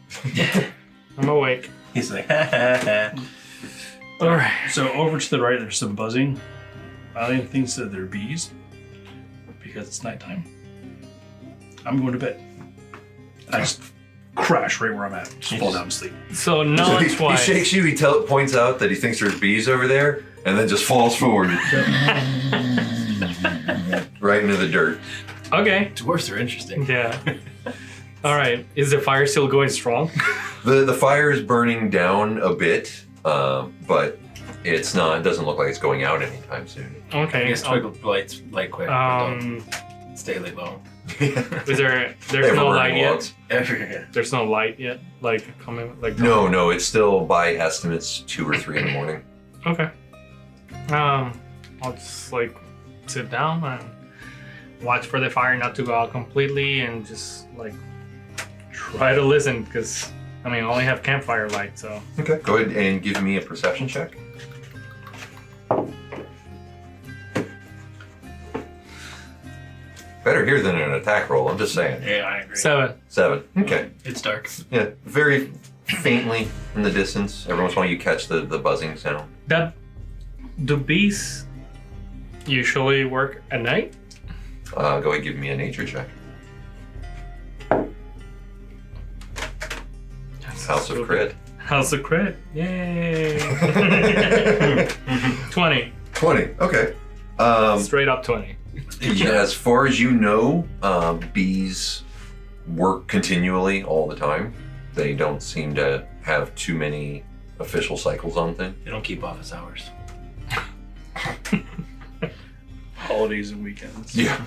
I'm awake.
He's like,
Alright, so over to the right, there's some buzzing. Meilin thinks that they're bees because it's nighttime. I'm going to bed. I just crash right where I'm at. Just fall down and sleep.
So no
So
one
he
twice.
shakes you, points out that he thinks there's bees over there, and then just falls forward. Right into the dirt.
Okay.
dwarves are interesting.
Yeah. All right. Is the fire still going strong?
The fire is burning down a bit, but it's not. It doesn't look like it's going out anytime soon.
I
Okay.
guess Twinkle lights light quick, but don't stay lit long.
Is there's
They have
no
burning
light yet?
logs.
There's no light yet, like coming, like
No, it's still by estimates 2 or 3 in the morning.
Okay. I'll just like sit down and watch for the fire not to go out completely, and just like try to listen, because I mean I only have campfire light, so.
Okay. Go ahead and give me a perception check. Better here than an attack roll, I'm just saying.
Yeah, I agree.
7.
7. Okay.
It's dark.
Yeah, very faintly in the distance. Every once in a while you catch the buzzing sound.
Do bees usually work at night?
Go ahead and give me a nature check. House of Crit.
House of Crit. Yay. 20.
20. Okay.
Straight up 20.
Yeah, as far as you know, bees work continually all the time. They don't seem to have too many official cycles on things.
They don't keep office hours.
Holidays and weekends.
Yeah.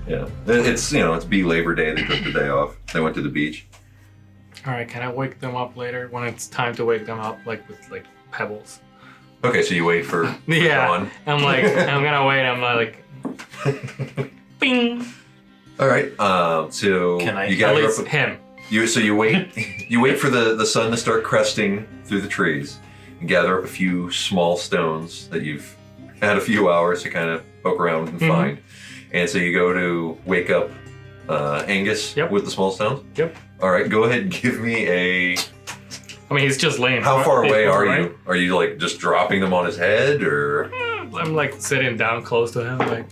Yeah. It's, it's bee Labor Day. They took the day off. They went to the beach.
All right, can I wake them up later when it's time to wake them up, like with like pebbles?
Okay, so you wait for
Yeah.
dawn.
I'm like, I'm gonna wait. I'm like, bing.
All right. So
Can I-
you
At
gather
least
up.
him.
You wait. You wait for the sun to start cresting through the trees. You gather up a few small stones that you've had a few hours to kind of poke around and find, and so you go to wake up Angus
Yep.
with the small stones.
Yep.
All right. Go ahead and give me a.
I mean, he's just laying.
How far away are
right?
you? Are you like just dropping them on his head, or?
I'm like sitting down close to him, like.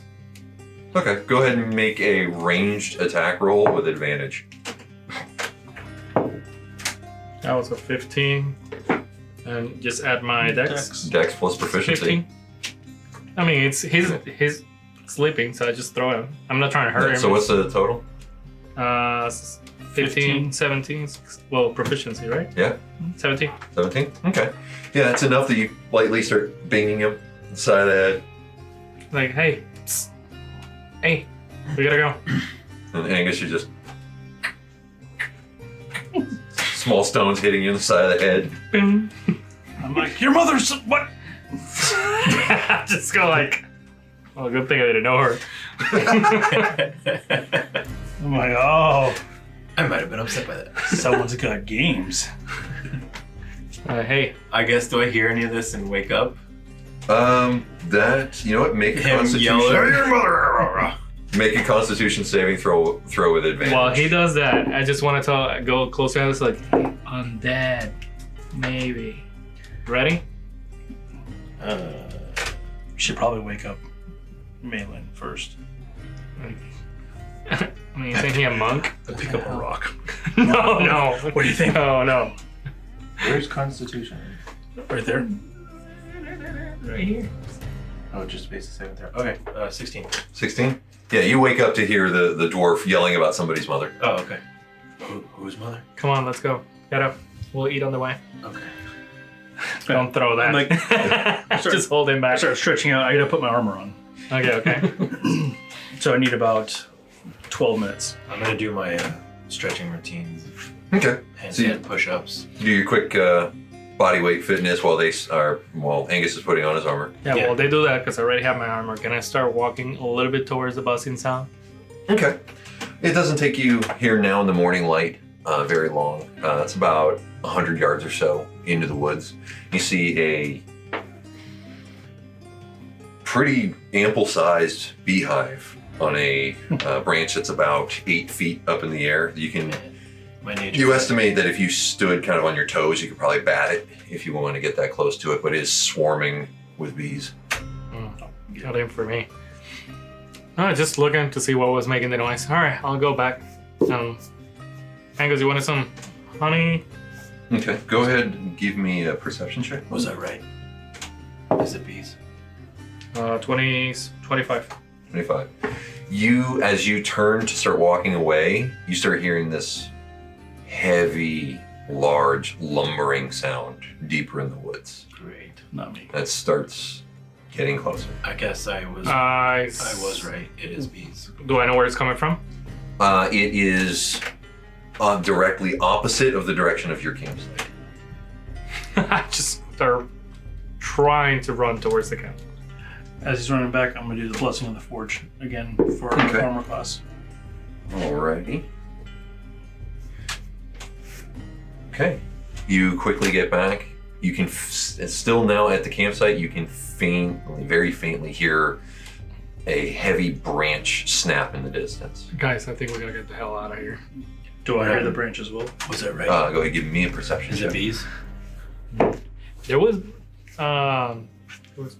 Okay. Go ahead and make a ranged attack roll with advantage.
That was a 15, and just add my dex.
Dex plus proficiency.
15. I mean, he's sleeping, so I just throw him. I'm not trying to hurt him.
So what's the total?
15, 17. Well, proficiency, right?
Yeah.
17.
17? Okay. Yeah, it's enough that you lightly start banging him on the side of the head.
Like, hey, psst. Hey, we gotta go.
And Angus, you just. Small stones hitting you on the side of the head.
Bing.
I'm like, your mother's what?
Just go like, well, good thing I didn't know her.
I'm like, oh,
I might have been upset by that.
someone's got games.
Hey,
I guess, do I hear any of this and wake up?
You know what? Make a
Him
constitution.
yell at your mother.
Make a constitution saving throw with advantage.
while he does that, I just want to go closer to us, like, undead, maybe. Ready?
Should probably wake up Meilin first.
I mean, you think he a monk?
Pick up a rock.
No.
What do you think?
No.
Where's Constitution?
Right there.
Right here.
Oh, just basic saving throw. Okay, 16.
16? Yeah, you wake up to hear the dwarf yelling about somebody's mother.
Oh, okay. Whose mother?
Come on, let's go. Get up. We'll eat on the way.
Okay.
Don't throw that.
I'm like-
just hold him
I
back.
start stretching out. I gotta put my armor on.
Okay.
So I need about 12 minutes.
I'm gonna do my stretching routines,
Okay.
handstand push-ups.
Do your quick body weight fitness while Angus is putting on his armor.
Yeah,
Yeah.
well, they do that because I already have my armor. Can I start walking a little bit towards the buzzing sound?
Okay. It doesn't take you here now in the morning light very long. It's about 100 yards or so into the woods. You see a pretty ample-sized beehive on a branch that's about 8 feet up in the air. You estimate that if you stood kind of on your toes, you could probably bat it if you want to get that close to it, but it is swarming with bees.
Got in for me. Just looking to see what was making the noise. All right, I'll go back. Angus, you wanted some honey?
Okay, go ahead and give me a perception check.
Was I right? Is it bees?
25.
25. As you turn to start walking away, you start hearing this heavy, large, lumbering sound deeper in the woods.
Great.
Not me.
That starts getting closer.
I guess I was
I
was right. It is bees.
Do I know where it's coming from?
It is directly opposite of the direction of your campsite.
I just start trying to run towards the camp.
As he's running back, I'm going to do the Blessing of the Forge again for
Okay.
armor class.
Alrighty. Okay. You quickly get back. You can still now at the campsite. You can very faintly hear a heavy branch snap in the distance.
Guys, I think we gotta get the hell out of here.
Do I hear the branch as well?
Was that right?
Go ahead, give me a perception
Is
check.
it bees?
There was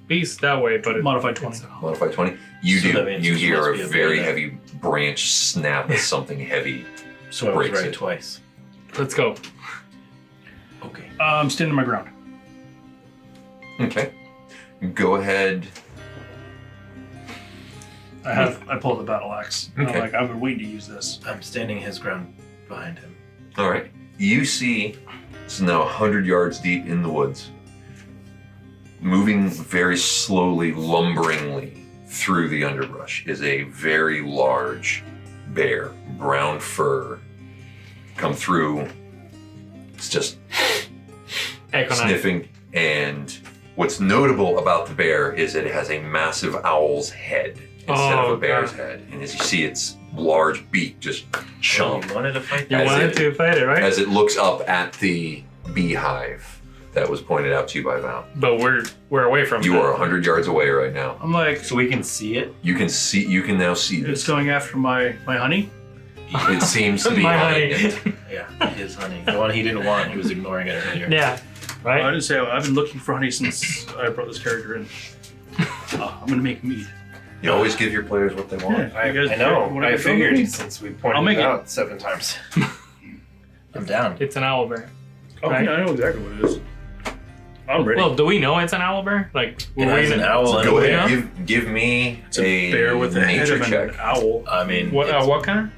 beasts that way, but
Modified 20.
Modify 20. You
So that
do.
means
You
it's
hear
supposed
a
to be a
very
Vega.
heavy branch snap as something heavy.
So I was
Breaks
right
it.
twice.
Let's go.
Okay.
I'm standing my ground.
Okay. Go ahead.
I pull the battle axe.
Okay.
I've been waiting to use this.
I'm standing his ground behind him.
All right. You see, it's now 100 yards deep in the woods, moving very slowly, lumberingly through the underbrush is a very large bear, brown fur, come through. It's just
Echo knife.
sniffing. And what's notable about the bear is that it has a massive owl's head instead of
Oh,
a bear's
God.
head. And as you see, its large beak just
Oh,
chomp
you wanted to fight
You
As
wanted
it-
to fight it, right?
as it looks up at the beehive that was pointed out to you by Val.
But we're away from
You
it.
are 100 yards away right now.
I'm like,
So we can see it?
You can now see
it's
this.
going after my honey.
It seems to be
My
eyeing
honey.
it.
Yeah, his honey. The one he didn't want, he was ignoring it earlier.
Yeah.
I
Right?
didn't say I've been looking for honey since I brought this character in. I'm going to make mead.
You always give your players what they want.
Yeah. You guys
I know.
wanna
I
get
figured
going?
since we pointed
I'll make
it
it.
out 7 times.
I'm down.
It's an owl bear.
Oh,
Right.
yeah, I know exactly what it is. I'm ready.
Well, do we know it's an owl bear? Like,
It
we're
has
waiting.
an owl and
Go
a
ahead,
bear.
give me
it's a bear with a head
nature
of an
check.
owl.
I mean,
What kind?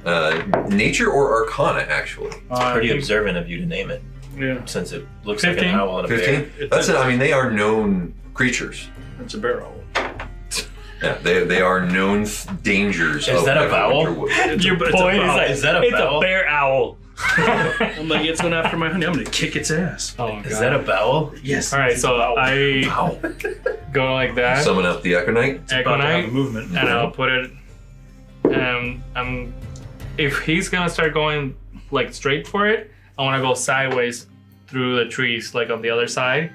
Nature or Arcana, actually.
it's pretty observant of you to name it,
Yeah,
since it looks like
15?
an owl and a
15?
bear.
That's it. I mean, they are known creatures.
it's a bear owl.
Yeah, they are known dangers
Is
of
that a vowel?
Neverwinter Wood.
It's
Your
a, it's
point
a
is
owl.
like,
Is that a
it's
vowel?
a bear owl.
I'm like, it's going after my honey. I'm going to kick its ass.
Oh,
Is that a vowel?
Yes.
All right, so I
Ow.
go like that,
Summon up the Econite.
Echo
About to have
Knight,
a movement.
and I'll put it. If he's gonna start going like straight for it, I want to go sideways through the trees, like on the other side,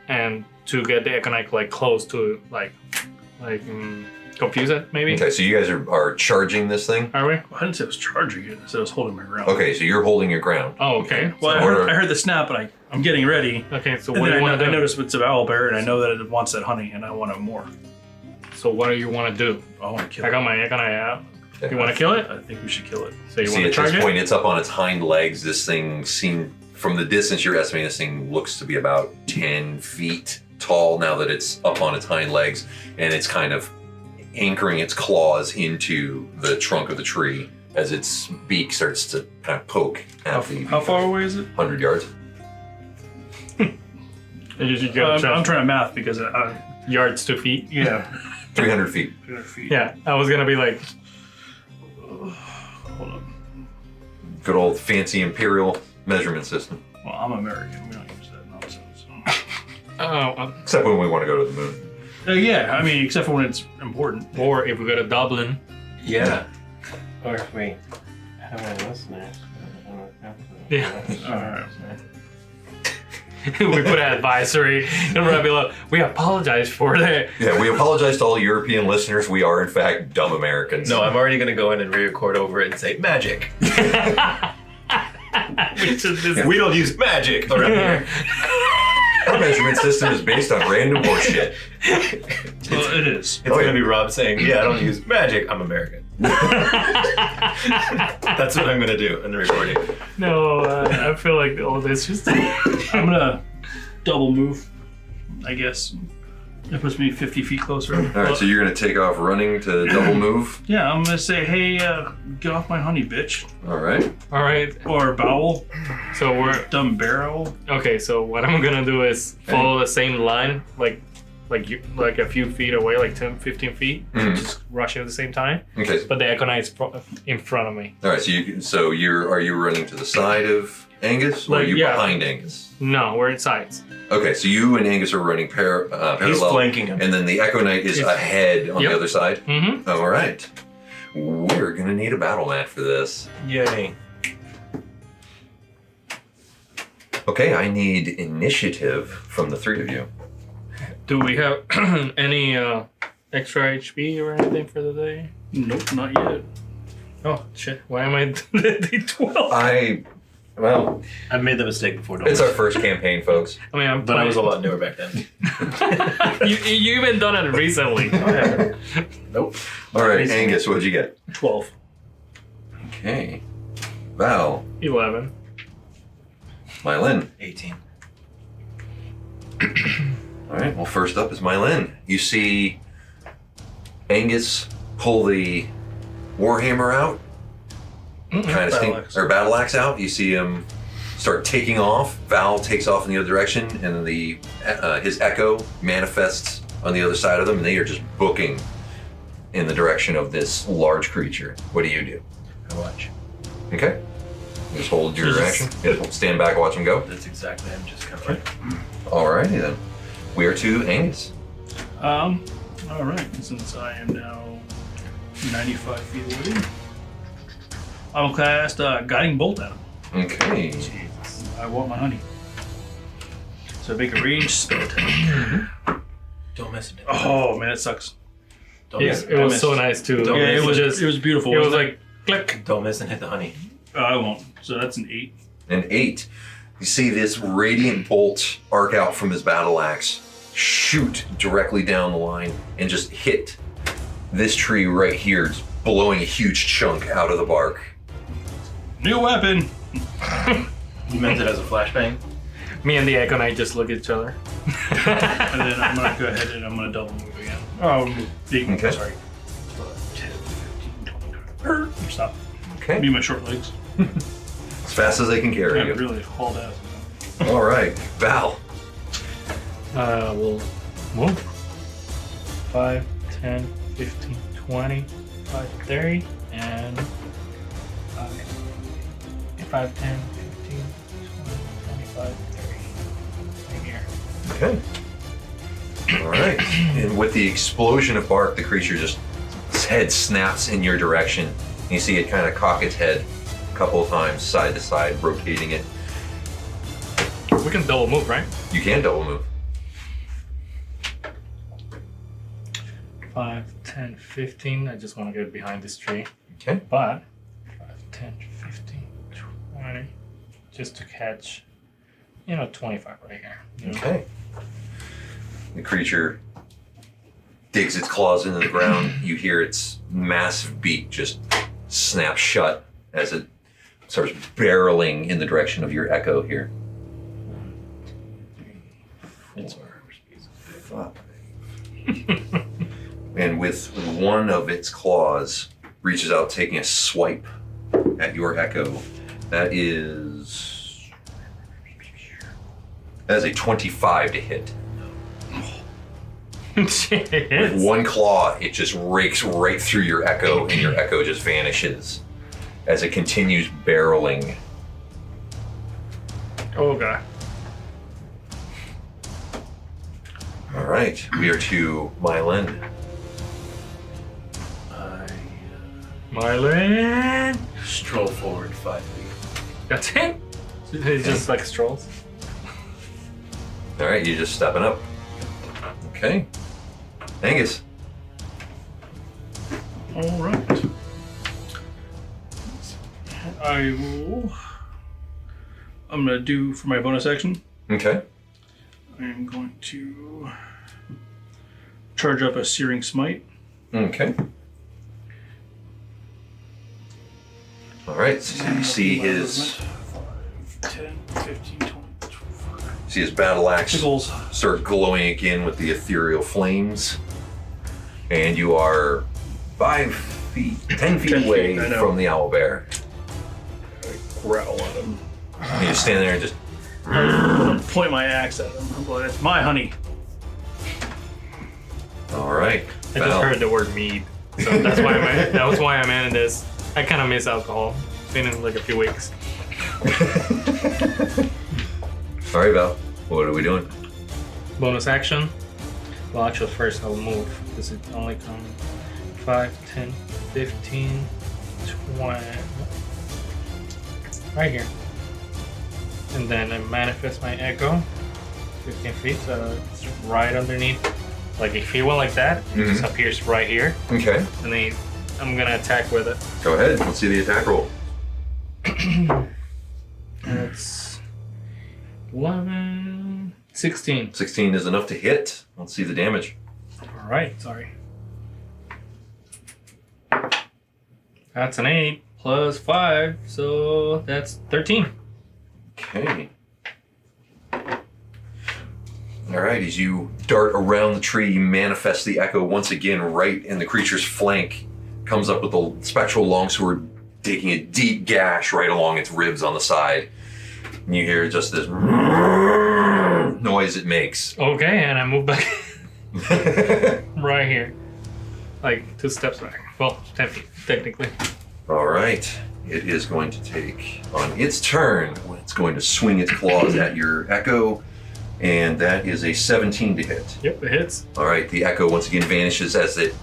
and to get the Echo Knight like close to confuse it maybe.
Okay, so you guys are charging this thing.
Are we?
I didn't say I was charging it. I said I was holding my ground.
Okay, so you're holding your ground.
Oh, okay.
Well, I
Order.
heard the snap, and I'm getting ready.
Okay, so
And
what do
then
you
I
want to do?
noticed it's an owl bear, and I know that it wants that honey, and I want it more.
So what do you want to do?
I want to kill
I
it.
got my Echo Knight out. You want to kill it?
I think we should kill it.
So you
See,
want to
at
charge
this
it?
point, it's up on its hind legs. This thing from the distance you're estimating, this thing looks to be about 10 feet tall now that it's up on its hind legs, and it's kind of anchoring its claws into the trunk of the tree as its beak starts to kind of poke at the
How far away is it?
100 yards.
You gotta
I'm trying to math because
yards to feet.
yeah.
300 feet.
300 feet.
Yeah, I was gonna be like,
Hold on.
Good old fancy imperial measurement system.
Well, I'm American. We don't use that nonsense.
oh,
Except when we want to go to the moon.
Yeah, I mean, except for when it's important.
or if we go to Dublin.
Yeah.
Or wait, how many listeners?
Yeah.
Alright.
We put an advisory, and we're gonna be like, we apologize for that.
Yeah, we apologize to all European listeners. We are, in fact, dumb Americans.
No, I'm already going to go in and re-record over it and say magic.
Which is this.
We don't use magic around here.
Our measurement system is based on random horseshit.
Well, it is.
It's going to be Rob saying, yeah, I don't use magic. I'm American. That's what I'm going to do in the recording.
No, I feel like all this just.
I'm gonna double move, I guess. That puts me 50 feet closer.
All right, so you're going to take off running to double move.
Yeah, I'm gonna say, hey, get off my honey, bitch.
All right.
All right,
Or bowel,
so we're
dumb bear owl.
okay. So what I'm gonna do is follow the same line, like a few feet away, like 10, 15 feet, just rushing at the same time.
Okay.
But the Echo Knight's in front of me.
All right. So are you running to the side of Angus, or are
Like,
you
yeah.
behind Angus?
No, we're in sides.
Okay, so you and Angus are running parallel.
He's flanking him.
And then the Echo Knight is
It's-
ahead on
Yep.
the other side?
Mm-hmm.
All right. We're going to need a battle mat for this.
Yay.
Okay, I need initiative from the three of you.
Do we have any extra HP or anything for the day?
Nope, not yet.
Oh shit! Why am I D12?
Well,
I've made the mistake before. Don't
it's our
worry.
first campaign, folks.
I mean, I'm
But I was a
playing-
lot newer back then.
you even done it recently.
Nope.
All right,
Amazing.
Angus, what'd you get?
12.
Okay. Val,
11.
Meilin.
18.
All right, well, first up is Meilin. You see Angus pull the Warhammer out, kind of battle axe out. You see him start taking off. Val takes off in the other direction, and then his echo manifests on the other side of them, and they are just booking in the direction of this large creature. What do you do?
I watch.
Okay. Just hold your
Just-
action. Yeah, stand back, watch him go.
That's exactly. I'm just kind of like.
Alrighty then. We are to Angus.
All right. Since I am now 95 feet away, I'll cast Guiding Bolt at him.
Okay.
I want my honey. So make a range spell attack.
Don't miss it.
Oh man, it sucks.
Don't
Yeah,
miss
it was so nice too.
Don't
Yeah,
miss
it was beautiful.
It was
wasn't
like click.
Don't miss and hit the honey.
I won't. So that's an 8.
An 8. You see this radiant bolt arc out from his battle axe, shoot directly down the line, and just hit this tree right here, just blowing a huge chunk out of the bark.
New weapon.
You meant it as a flashbang?
Me and the Echo Knight just look at each other.
And then I'm gonna go ahead and I'm gonna double move again. Oh,
Okay.
sorry. 10, 15, 20. Stop.
Okay.
Be my short legs.
As fast as they can carry
Yeah,
you.
really hauled ass.
All right. Val.
We'll move. 5, 10, 15, 20, 5, 30, and 5, 10, 15, 20, 25, 30. Right here.
Okay. All right. And with the explosion of bark, the creature just, its head snaps in your direction. And you see it kind of cock its head a couple of times, side to side, rotating it.
We can double move, right?
You can double move.
5, 10, 15. I just want to get behind this tree.
Okay.
But 5, 10, 15, 20. Just to catch, 25 right here.
Okay. The creature digs its claws into the ground. You hear its massive beak just snap shut as it starts barreling in the direction of your echo here. 4, 5. And with one of its claws, reaches out, taking a swipe at your echo. That is a 25 to hit. With
Jeez.
one claw, it just rakes right through your echo, and your echo just vanishes as it continues barreling.
Oh god.
All right, we are to Meilin.
I
Meilin.
stroll forward 5 feet.
That's it? It's just like strolls.
All right, you're just stepping up. Okay. Angus.
All right. I'm gonna do for my bonus action.
Okay.
I'm going to charge up a Searing Smite.
Okay. All right, so you see his
5, 10, 15, 20, 25.
see his battle axe
Tickles.
start glowing again with the ethereal flames, and you are 10 feet
10 feet,
away
I know.
from the owlbear.
Growl at him.
And you stand there and just
I'm gonna point my axe at him. I'm like, that's my honey.
all right.
I just
Val.
heard the word mead. So that's why that was why I'm in this. I kind of miss alcohol. It's been in like a few weeks.
All right, Val. What are we doing?
Bonus action. Well, actually, first I'll move because it only comes 5, 10, 15, 20. Right here. And then I manifest my echo. 15 feet, so it's right underneath. Like if he went like that, it just appears right here.
Okay.
And then I'm gonna attack with it.
Go ahead. Let's see the attack roll.
It's 11, 16.
16 is enough to hit. Let's see the damage.
All right, sorry. That's an 8 plus 5, so that's 13.
Okay. All right, as you dart around the tree, you manifest the echo once again right in the creature's flank. Comes up with the spectral longsword, taking a deep gash right along its ribs on the side. And you hear just this noise it makes.
Okay, and I move back right here. Like 2 steps back. Well, 10 feet, technically.
All right, it is going to take, on its turn, it's going to swing its claws at your echo, and that is a 17 to hit.
Yep, it hits.
All right, the echo once again vanishes as it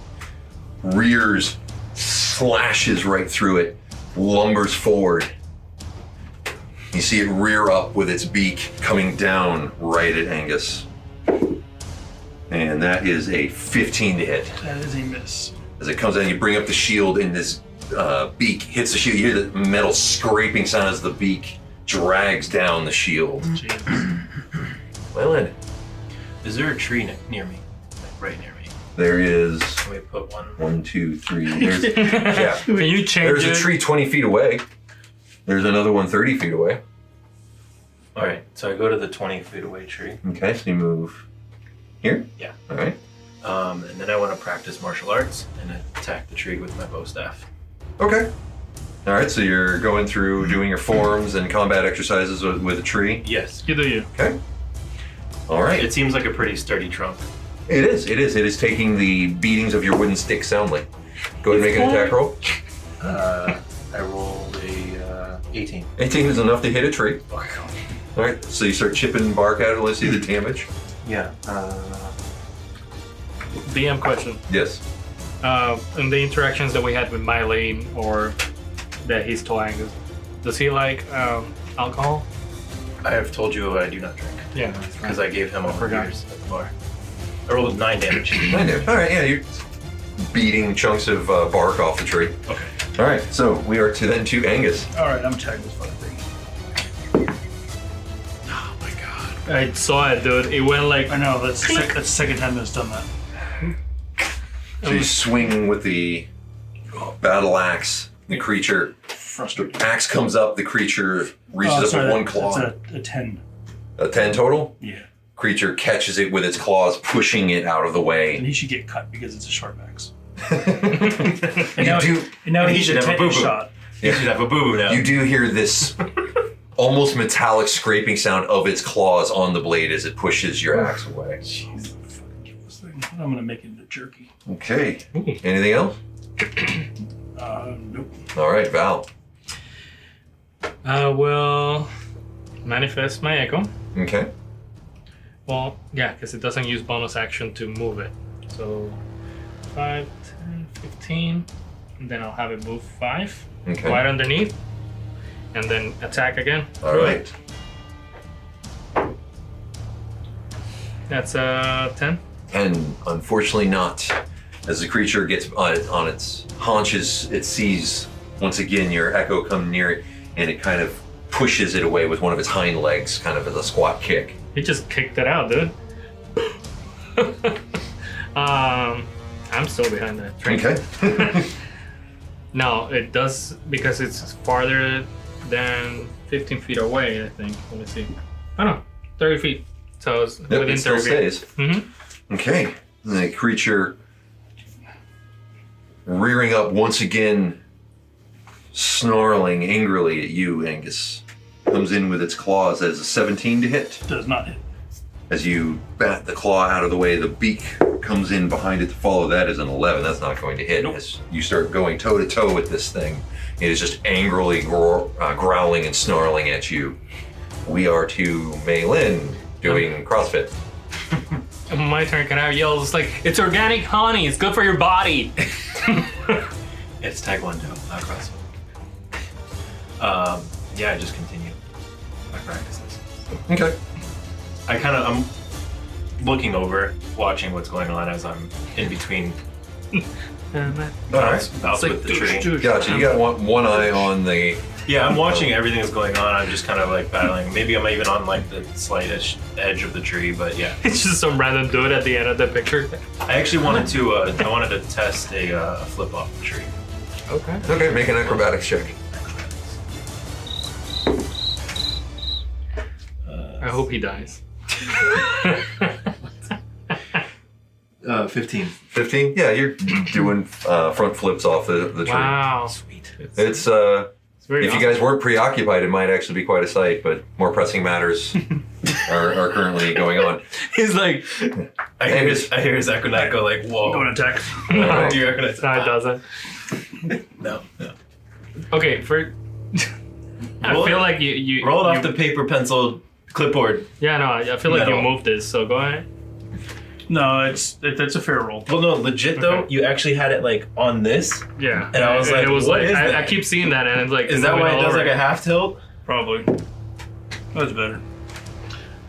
rears, slashes right through it, lumbers forward. You see it rear up with its beak coming down right at Angus. And that is a 15 to hit.
That is a miss.
As it comes down, you bring up the shield and this beak hits the shield. You hear the metal scraping sound as the beak drags down the shield. Meilin.
Is there a tree near me? Like right near me?
There is
Can we put one?
1, 2, 3. There's, yeah.
Can you change
There's
it?
a tree 20 feet away. There's another one 30 feet away.
All right, so I go to the 20 feet away tree.
Okay, so you move here?
Yeah.
All right.
And then I want to practice martial arts and attack the tree with my bow staff.
Okay. All right, so you're going through doing your forms and combat exercises with a tree.
Yes.
You do you.
Okay. All right.
It seems like a pretty sturdy trunk.
It is. It is taking the beatings of your wooden stick soundly. Go ahead and make an attack roll.
I rolled a 18.
18 is enough to hit a tree. All right, so you start chipping bark out and let's see the damage.
Yeah.
DM question.
Yes.
In the interactions that we had with Meilin or that he's told Angus, does he like alcohol?
I have told you I do not drink.
Yeah, that's
Because I gave him all the
forgot.
beers at the bar. I rolled 9 damage.
9 damage. All right, yeah, you're beating chunks of bark off the tree.
Okay.
All right, so we are to Angus.
All right, I'm attacking this fucking thing.
I saw it, dude. It went like
I know, that's the second time that's done that.
So you swing with the battle axe. The creature,
Frustrating.
axe comes up. The creature reaches up with one claw.
That's a 10.
A 10 total.
Yeah.
Creature catches it with its claws, pushing it out of the
And
way.
he should get cut because it's a sharp axe.
You do.
And now
And he
he's
should
a
have a
tetanus
boo-boo.
shot.
You should have a boo-boo now.
You do hear this almost metallic scraping sound of its claws on the blade as it pushes your axe away.
Jeez, fucking kill this thing. I'm gonna make it into jerky.
Okay. Anything else?
Nope.
All right, Val.
I will manifest my echo.
Okay.
Well, yeah, because it doesn't use bonus action to move it. So 5, 10, 15, and then I'll have it move 5
Okay.
right underneath, and then attack again.
All right.
That's 10.
And unfortunately not. As the creature gets on its haunches, it sees once again your echo come near it, and it kind of pushes it away with one of its hind legs, kind of as a squat kick.
He just kicked it out, dude. I'm still behind that train.
Okay.
No, it does because it's farther than 15 feet away, I think. Let me see. I don't know, 30 feet. So it's
Yep,
within
it still
30 feet.
stays.
Mm-hmm.
Okay. The creature rearing up once again, snarling angrily at you, Angus. Comes in with its claws. That is a 17 to hit.
Does not hit.
As you bat the claw out of the way, the beak comes in behind it to follow. That is an 11. That's not going to hit.
Nope.
As you start going toe to toe with this thing, it is just angrily growling and snarling at you. we are to Meilin doing CrossFit.
My turn. Can I yell? It's like, it's organic honey. It's good for your body.
It's Taekwondo, not CrossFit. Yeah, I just continue my practices.
Okay.
I'm looking over, watching what's going on as I'm in between bouts with the tree.
Gotcha. You got one eye on the...
Yeah, I'm watching everything that's going on. I'm just kind of like battling. Maybe I'm even on like the slightest edge of the tree, but yeah.
It's just some random dude at the end of the picture.
I actually wanted to test a flip off the tree.
Okay.
Okay, make an acrobatics check.
I hope he dies.
15.
15? Yeah, you're doing front flips off the tree.
Wow.
Sweet.
It's
very
if you guys weren't preoccupied, it might actually be quite a sight, but more pressing matters are currently going on.
He's like, I hear his Equinite go like, whoa.
Don't attack.
No,
Your Equinite's
no, it doesn't.
No.
Okay, I feel like you
roll it off the paper pencil clipboard.
Yeah, no, I feel like you moved this, so go ahead.
No, that's a fair roll.
Well, no, legit though,
Okay.
you actually had it like on this.
Yeah.
And I was like,
it was
what
like,
is that?
I keep seeing that, and it's like,
Is that why it does like a half tilt?
Probably. That's better.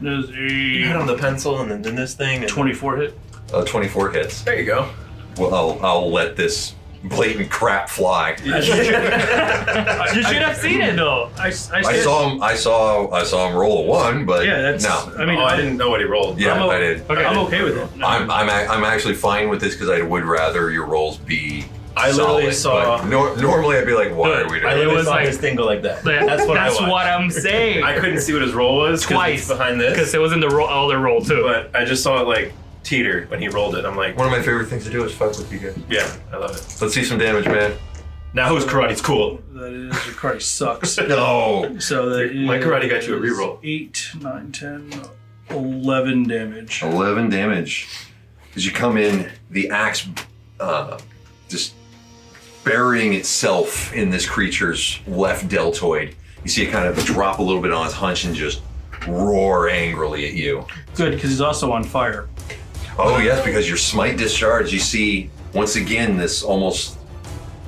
There's
You had on
a
the pencil and then this thing. And
24 hit.
24 hits.
There you go.
Well, I'll let this blatant crap fly.
You should have seen it though.
I
saw him roll a 1, but
Yeah, that's.
no.
I mean,
I didn't know what he rolled.
Yeah, I did.
Okay.
I'm okay with it.
I'm actually fine with this because I would rather your rolls be
I literally
solid,
saw.
but normally I'd be like, why are we doing
I
this?
literally
was
saw
like-
his thing go like that.
That's
That's what I watched.
what I'm saying.
I couldn't see what his roll was 'cause
Twice
it's behind this.
because it was in the other roll too.
But I just saw it like teeter when he rolled it. I'm like,
One of my favorite things to do is fuck with you guys.
yeah, I love it.
Let's see some damage, man.
Now whose karate's cool?
That is, your karate sucks.
No.
So that is.
My karate got you a reroll.
8, 9, 10, 11 damage.
11 damage. As you come in, the axe just burying itself in this creature's left deltoid. You see it kind of drop a little bit on its hunch and just roar angrily at you.
Good, because he's also on fire.
Oh yes, because your smite discharge, you see once again this almost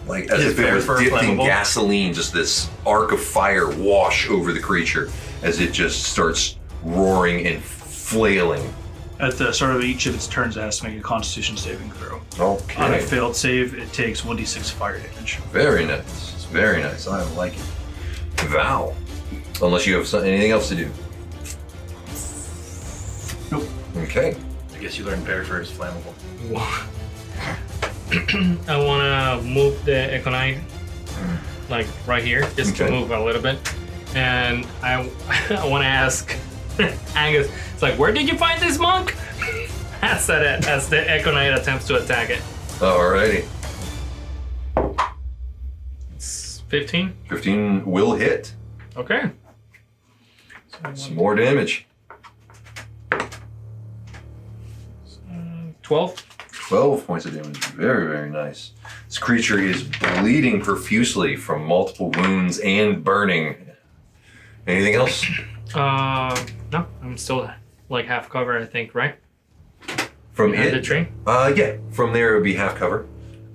like as
Is
if it was
fire
dipped in
flammable?
gasoline, just this arc of fire wash over the creature as it just starts roaring and flailing.
At the start of each of its turns, it has to make a Constitution saving throw.
Okay.
On a failed save, it takes 1d6 fire damage.
Very nice. Very nice. I like it. Val. Unless you have anything else to do.
Nope.
Okay.
I guess you learned Bearfur is flammable.
I want to move the Econite like right here, just to
Okay.
move a little bit. And I want to ask Angus, it's like, where did you find this monk? As the Econite attempts to attack it.
Alrighty.
It's 15.
15 will hit.
Okay.
Some more damage.
12.
12 points of damage. Very, very nice. This creature is bleeding profusely from multiple wounds and burning. Anything else?
No, I'm still like half cover, I think, right?
From
Behind the
it?
tree?
Yeah. From there it would be half cover.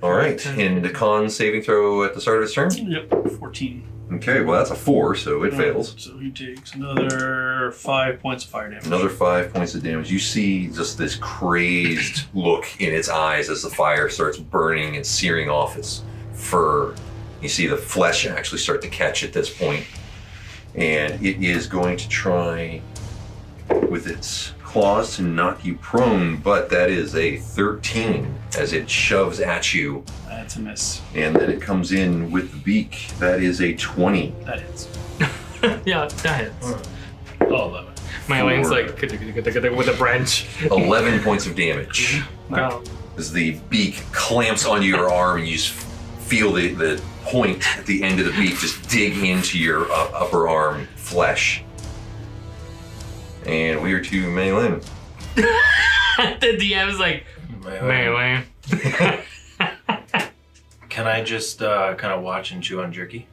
All right. And the con saving throw at the start of his turn?
Yep, 14.
Okay, well that's a 4, so it fails.
So he takes another 5 points of fire damage.
Another 5 points of damage. You see just this crazed look in its eyes as the fire starts burning and searing off its fur. You see the flesh actually start to catch at this point. And it is going to try with its claws to knock you prone, but that is a 13 as it shoves at you.
That's a miss.
And then it comes in with the beak. That is a 20.
That hits.
Yeah, that hits.
Oh, 11.
My lane's
Four.
like with a branch.
11 points of damage.
Wow.
As the beak clamps onto your arm and you just feel the point at the end of the beak just dig into your upper arm flesh. And we are to Meilin.
The DM's like, Meilin.
Can I just kind of watch and chew on jerky?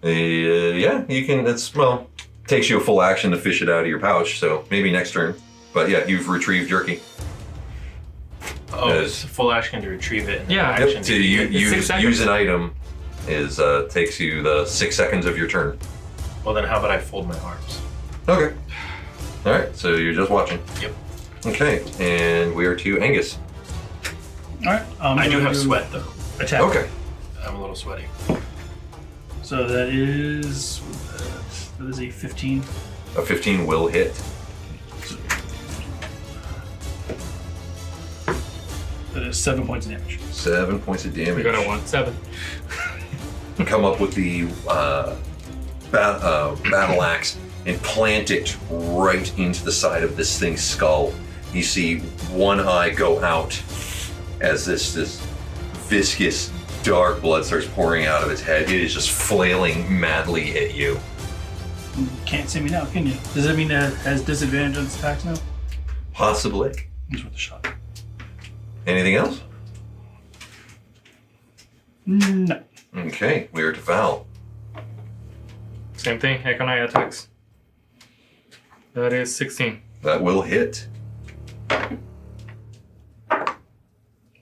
Yeah, you can. That's well. takes you a full action to fish it out of your pouch, so maybe next turn. But yeah, you've retrieved jerky.
Oh, it's a full action to retrieve it. And
Yeah.
action
Yep, to
to
use an item is takes you the 6 seconds of your turn.
Well, then how about I fold my arms?
Okay. All right, so you're just watching.
Yep.
Okay, and we are to Angus.
All right.
I do have sweat though.
Attack.
Okay.
I'm a little sweaty.
So that is a 15.
A 15 will hit.
That is 7 points of damage.
7 points of damage.
You're gonna want 7.
Come up with the battle axe and plant it right into the side of this thing's skull. You see one eye go out as this viscous, dark blood starts pouring out of its head. It is just flailing madly at you.
You can't see me now, can you? Does that mean that it has disadvantage on its attacks now?
Possibly.
It's worth a shot.
Anything else?
No.
Okay, we are to Val.
Same thing, Econite attacks. That is 16.
That will hit.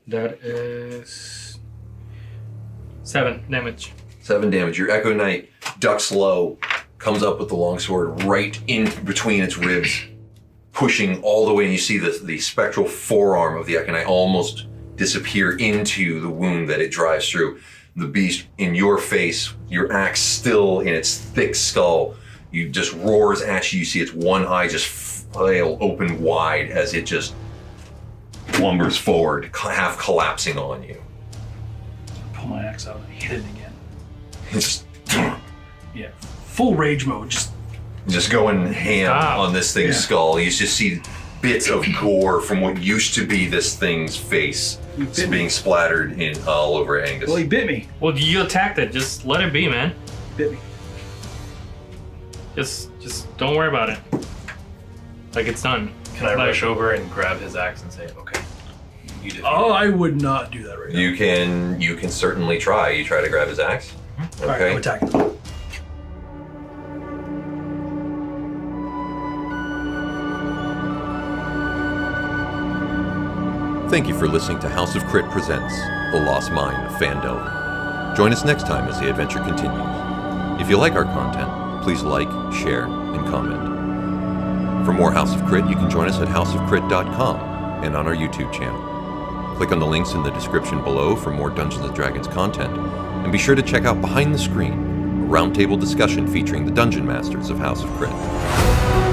That is 7 damage.
7 damage. Your Echo Knight ducks low, comes up with the longsword right in between its ribs, pushing all the way, and you see the spectral forearm of the Echo Knight almost disappear into the wound that it drives through. The beast in your face, your axe still in its thick skull, you just roars at you. You see its one eye just flail open wide as it just lumbers forward, half collapsing on you.
Pull my axe out and hit it again.
Just
Yeah. Full rage mode.
just going ham
Stop.
on this thing's
Yeah.
skull. You just see bits of gore from what used to be this thing's face
bit
being
me.
splattered in all over Angus.
Well, he bit me.
Well, you attacked it. Just let it be, man.
Bit me.
Just don't worry about it. Like it's done.
Can I
Like-
rush over and grab his axe and say, okay, you did.
Oh, I would not do that right now.
You can certainly try. You try to grab his axe.
All right,
Okay.
I'm attacking him.
Thank you for listening to House of Crit presents The Lost Mine of Phandelver. Join us next time as the adventure continues. If you like our content, please like, share, and comment. For more House of Crit, you can join us at houseofcrit.com and on our YouTube channel. Click on the links in the description below for more Dungeons & Dragons content, and be sure to check out Behind the Screen, a roundtable discussion featuring the Dungeon Masters of House of Crit.